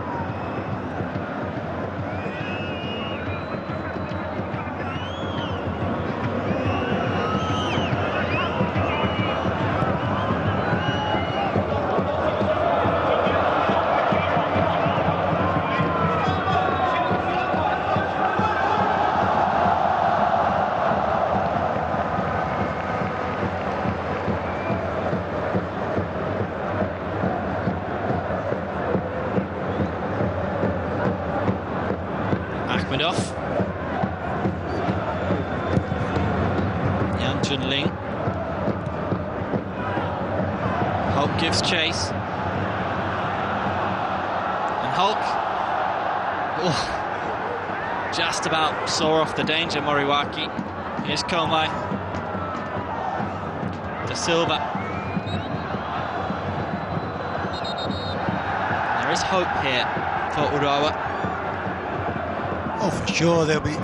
Ahmedov Junling. Hulk gives chase. And Hulk, just about saw off the danger, Moriwaki. Here's Komai. De Silva. There is hope here for Urawa. Oh, for sure, there'll be.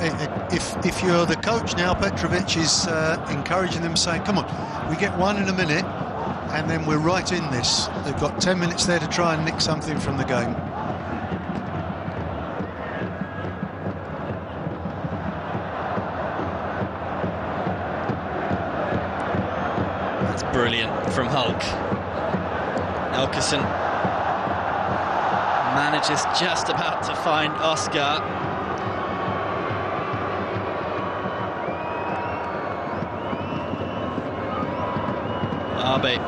If you're the coach now, Petrovic is encouraging them, saying, "Come on, we get one in a minute, and then we're right in this." They've got 10 minutes there to try and nick something from the game. That's brilliant from Hulk. Elkerson manages just about to find Oscar. Abe.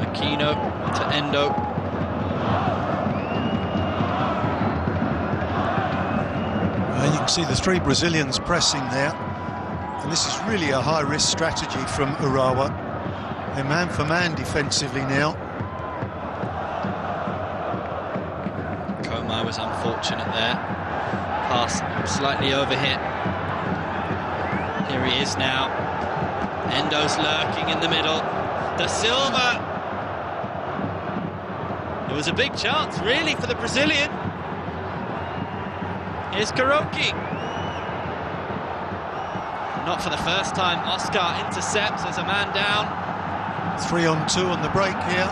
Aquino to Endo. You can see the three Brazilians pressing there, and this is really a high-risk strategy from Urawa. They're man-for-man defensively now. Komai was unfortunate there. Pass slightly overhit. Here he is now. Endo's lurking in the middle. De Silva. There was a big chance, really, for the Brazilian. Here's Kuroki. Not for the first time. Oscar intercepts. There's a man down. 3-on-2 on the break here.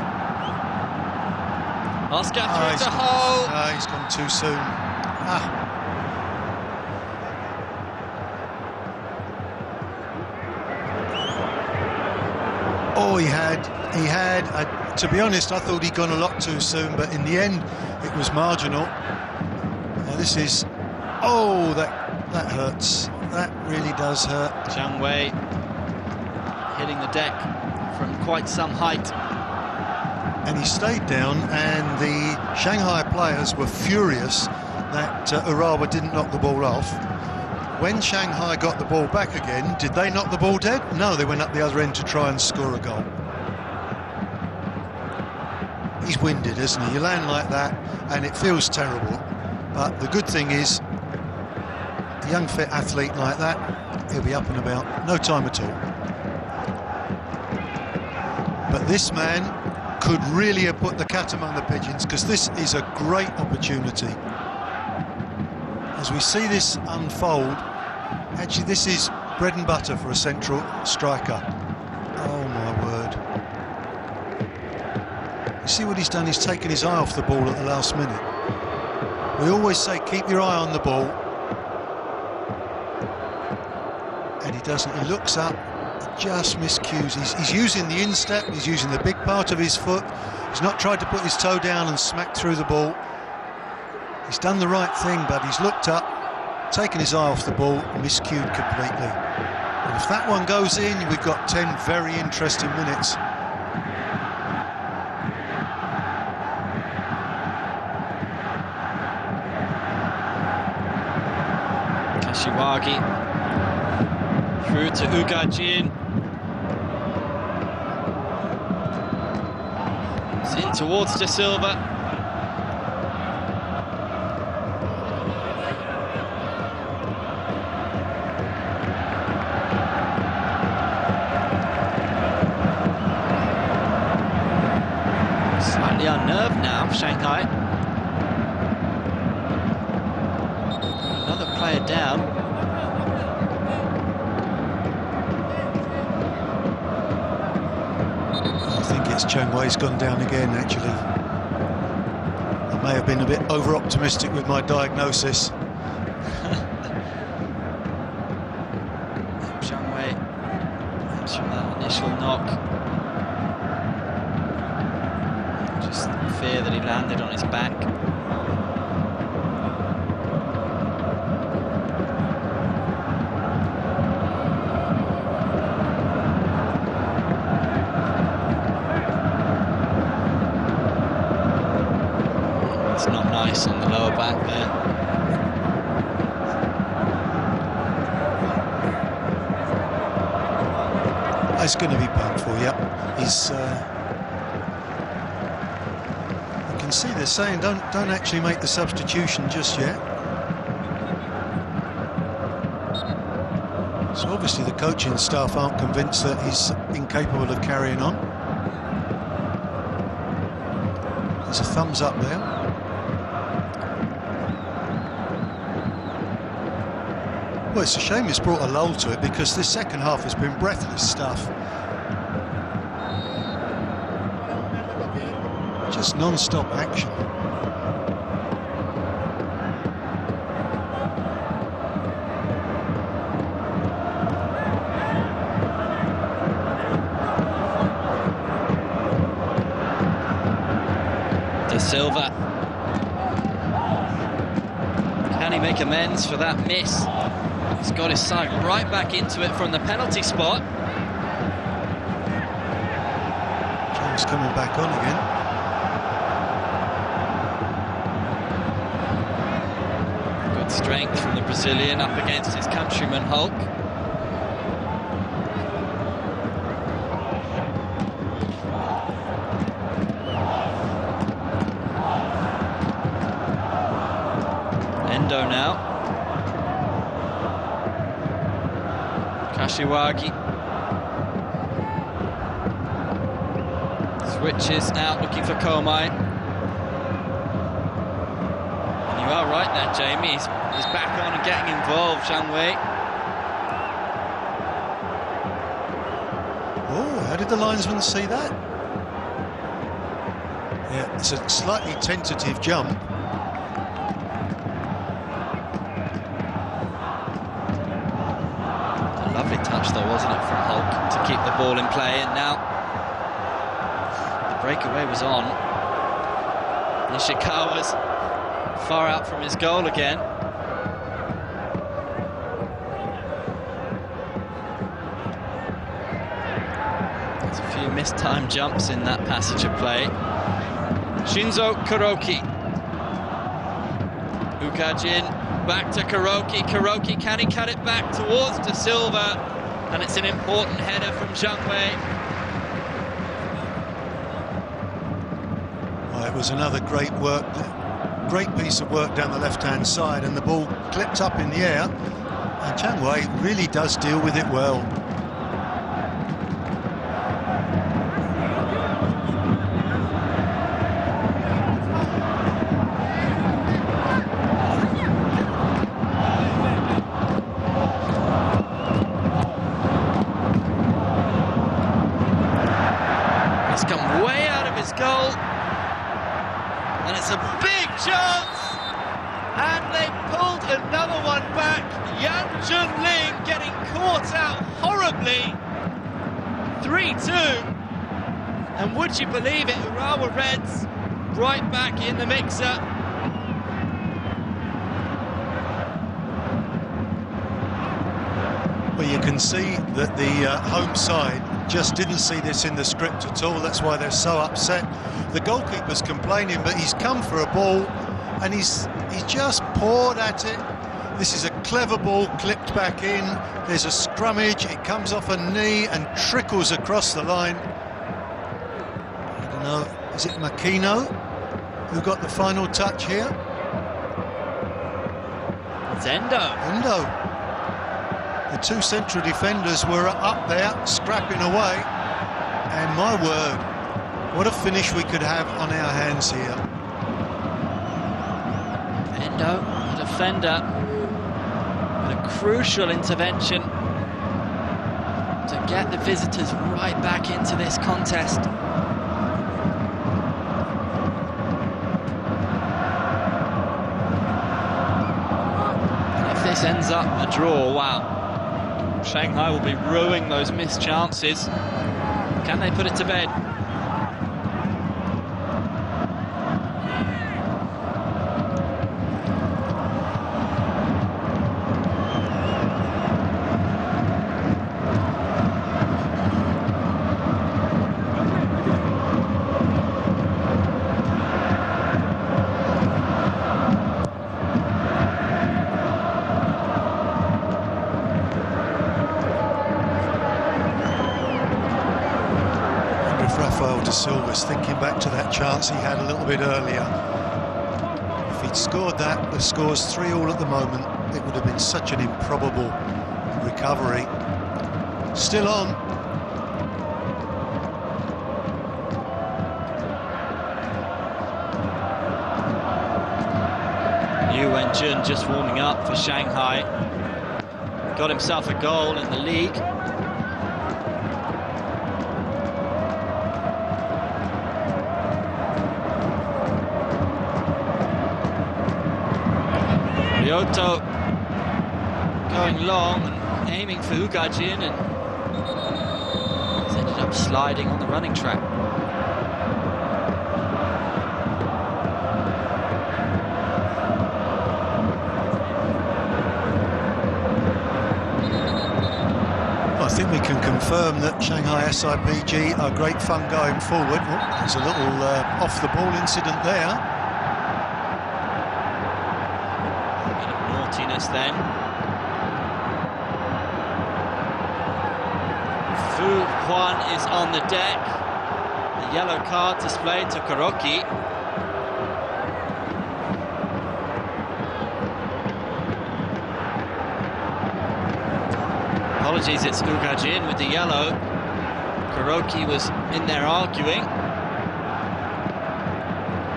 Oscar through the hole. He's gone too soon. Oh, he had. To be honest, I thought he'd gone a lot too soon, but in the end, it was marginal. Now this is. Oh, that hurts. That really does hurt. Zhang Wei hitting the deck from quite some height. And he stayed down, and the Shanghai players were furious that Urawa didn't knock the ball off. When Shanghai got the ball back again, did they knock the ball dead? No, they went up the other end to try and score a goal. He's winded, isn't he? You land like that, and it feels terrible. But the good thing is, a young fit athlete like that, he'll be up and about, no time at all. But this man could really have put the cat among the pigeons, because this is a great opportunity. As we see this unfold, actually this is bread and butter for a central striker. Oh my word. You see what he's done? He's taken his eye off the ball at the last minute. We always say keep your eye on the ball, and he doesn't. He looks up, just miscues. He's using the instep, he's using the big part of his foot. He's not tried to put his toe down and smack through the ball. He's done the right thing, but he's looked up, taken his eye off the ball, miscued completely. And if that one goes in, we've got 10 very interesting minutes. Kashiwagi through to Ugajin. It's in towards De Silva. Slightly unnerved now, Shanghai. Another player down. I think it's Chang Wei's gone down again, actually. I may have been a bit over-optimistic with my diagnosis. Zhang Wei, perhaps from that initial knock. Just fear that he landed on his back. It's not nice on the lower back there. It's going to be painful, yeah. He's... you can see they're saying don't actually make the substitution just yet. So obviously the coaching staff aren't convinced that he's incapable of carrying on. There's a thumbs up there. Well, it's a shame it's brought a lull to it, because this second half has been breathless stuff. Just non-stop action. De Silva. Can he make amends for that miss? He's got his side right back into it from the penalty spot. Jones coming back on again. Good strength from the Brazilian up against his countryman Hulk. Endo now. Kashiwagi switches out, looking for Komai. And you are right there, Jamie. He's back on and getting involved, Zhang Wei. Oh, how did the linesman see that? Yeah, it's a slightly tentative jump. Lovely touch though, wasn't it, from Hulk to keep the ball in play, and now the breakaway was on. Nishikawa's far out from his goal again. There's a few mistimed jumps in that passage of play. Shinzo Kuroki. Ukajin. Back to Kuroki. Kuroki, can he cut it back towards De Silva? And it's an important header from Zhang Wei. Well, it was another great piece of work down the left-hand side, and the ball clipped up in the air. And Zhang Wei really does deal with it well. Goal, and it's a big chance, and they pulled another one back. Yang Junling getting caught out horribly. 3-2, and would you believe it, Urawa Reds right back in the mixer. Well, you can see that the home side just didn't see this in the script at all. That's why they're so upset. The goalkeeper's complaining, but he's come for a ball and he's just poured at it. This is a clever ball clipped back in. There's a scrummage, it comes off a knee and trickles across the line. I don't know, is it Makino who got the final touch here? It's Endo. The two central defenders were up there, scrapping away. And my word, what a finish we could have on our hands here. Endo, the defender, with a crucial intervention to get the visitors right back into this contest. And if this ends up a draw, wow. Shanghai will be ruining those missed chances. Can they put it to bed? Silva's thinking back to that chance he had a little bit earlier. If he'd scored that, the score's 3-3 at the moment. It would have been such an improbable recovery. Still on. Yu Wenjun just warming up for Shanghai. Got himself a goal in the league. Ryoto going long and aiming for Ugajin, and he's ended up sliding on the running track. I think we can confirm that Shanghai SIPG are great fun going forward. Oh, there's a little off-the-ball incident there. Naughtiness then. Fu Huan is on the deck. The yellow card displayed to Kuroki. Apologies, it's Ugajin with the yellow. Kuroki was in there arguing.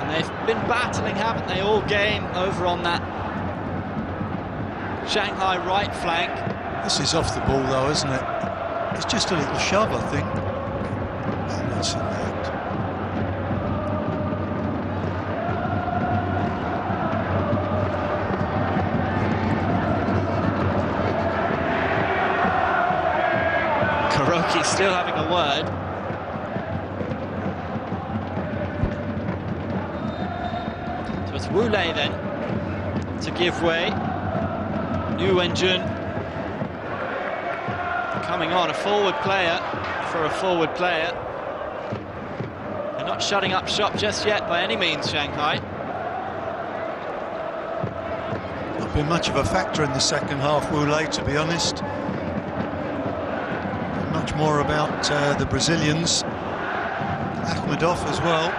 And they've been battling, haven't they, all game over on that Shanghai right flank. This is off the ball though, isn't it? It's just a little shove, I think. Oh, that's in that. Kuroki's still having a word. So it's Wu Lei then to give way. Yu Wenjun coming on, a forward player for a forward player. They're not shutting up shop just yet by any means, Shanghai. Not been much of a factor in the second half, Wu Lei, to be honest. Much more about the Brazilians. Akhmedov as well.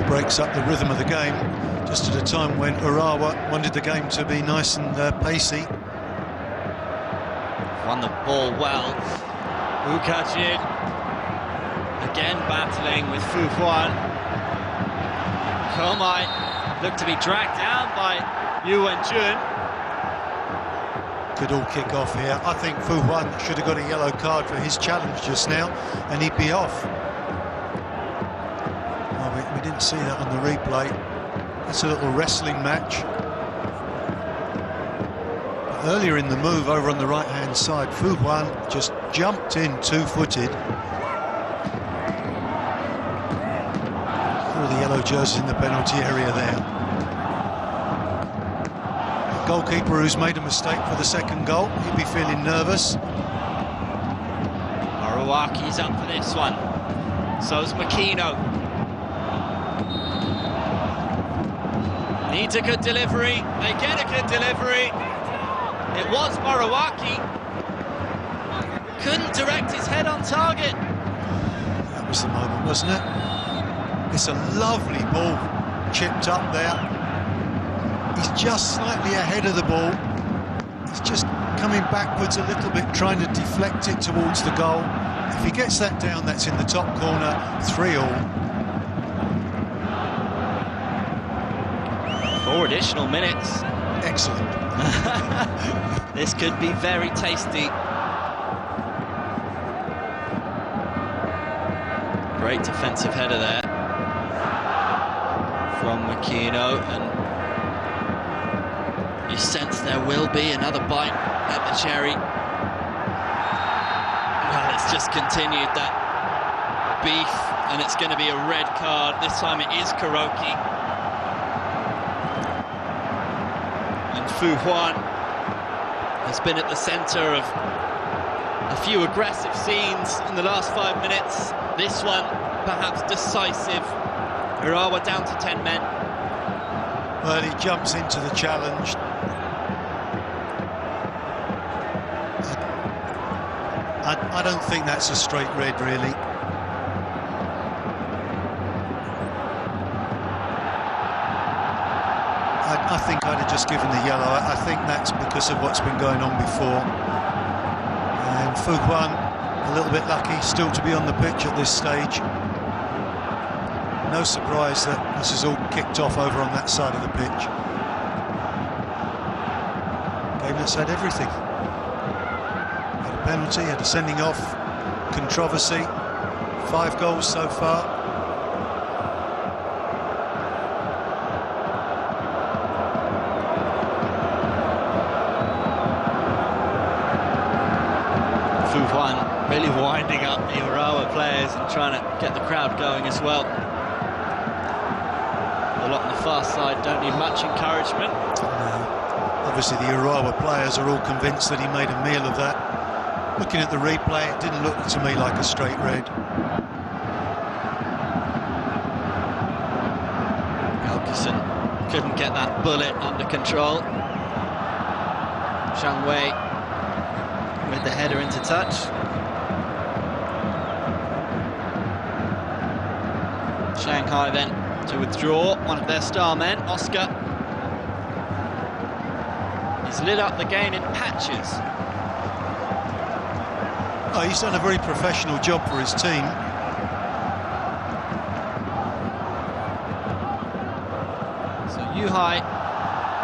Breaks up the rhythm of the game just at a time when Urawa wanted the game to be nice and pacey. Won the ball well. Ugajin again battling with Fu Huan. Komai looked to be dragged down by Yu Wenjun. Could all kick off here. I think Fu Huan should have got a yellow card for his challenge just now, and he'd be off. We didn't see that on the replay. It's a little wrestling match. But earlier in the move over on the right-hand side, Fu Huan just jumped in two-footed. All the yellow jerseys in the penalty area there. The goalkeeper who's made a mistake for the second goal, he'd be feeling nervous. Marawaki's up for this one. So's Makino. Needs a good delivery, they get a good delivery. It was Marawaki. Couldn't direct his head on target. That was the moment, wasn't it? It's a lovely ball chipped up there. He's just slightly ahead of the ball. He's just coming backwards a little bit, trying to deflect it towards the goal. If he gets that down, that's in the top corner, 3-3. 4 additional minutes. Excellent. This could be very tasty. Great defensive header there from Makino, and you sense there will be another bite at the cherry. Well, it's just continued that beef, and it's going to be a red card. This time it is Kuroki. Fu Huan has been at the centre of a few aggressive scenes in the last 5 minutes. This one, perhaps decisive. Urawa down to 10 men. Well, he jumps into the challenge. I don't think that's a straight red, really. I think I'd have just given the yellow. I think that's because of what's been going on before. And Fu Huan, a little bit lucky still to be on the pitch at this stage. No surprise that this is all kicked off over on that side of the pitch. Game that's had everything. Had a penalty, had a sending off, controversy, 5 goals so far. Fu Huan really winding up the Urawa players and trying to get the crowd going as well. A lot on the far side don't need much encouragement. No. Obviously the Urawa players are all convinced that he made a meal of that. Looking at the replay, it didn't look to me like a straight red. Helgeson couldn't get that bullet under control. Zhang Wei with the header into touch. Shanghai then to withdraw one of their star men, Oscar. He's lit up the game in patches. Oh, he's done a very professional job for his team. So Yuhai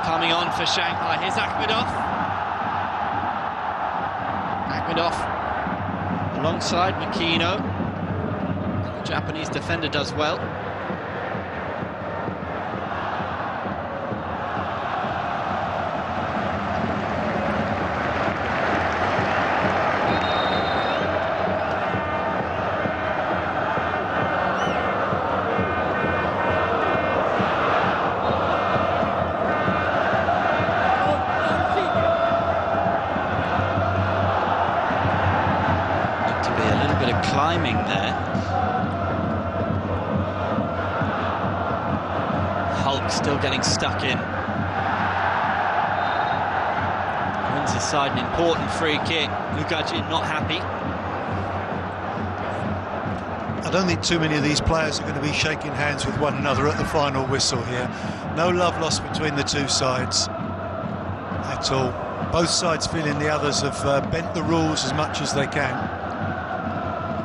coming on for Shanghai. Here's Akhmedov. Akhmedov alongside Makino. The Japanese defender does well. Climbing there. Hulk still getting stuck in. Wins his side an important free kick. Mukherjee not happy. I don't think too many of these players are going to be shaking hands with one another at the final whistle here. No love lost between the two sides at all. Both sides feeling the others have bent the rules as much as they can.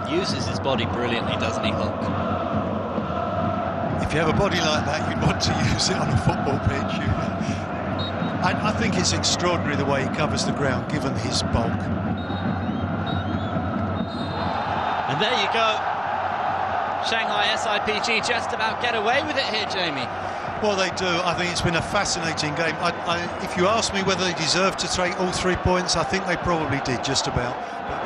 Uses his body brilliantly, doesn't he, Hulk? If you have a body like that, you'd want to use it on a football pitch. I think it's extraordinary the way he covers the ground, given his bulk. And there you go. Shanghai SIPG just about get away with it here, Jamie. Well, they do. I think it's been a fascinating game. If you ask me whether they deserved to take all 3 points, I think they probably did, just about. But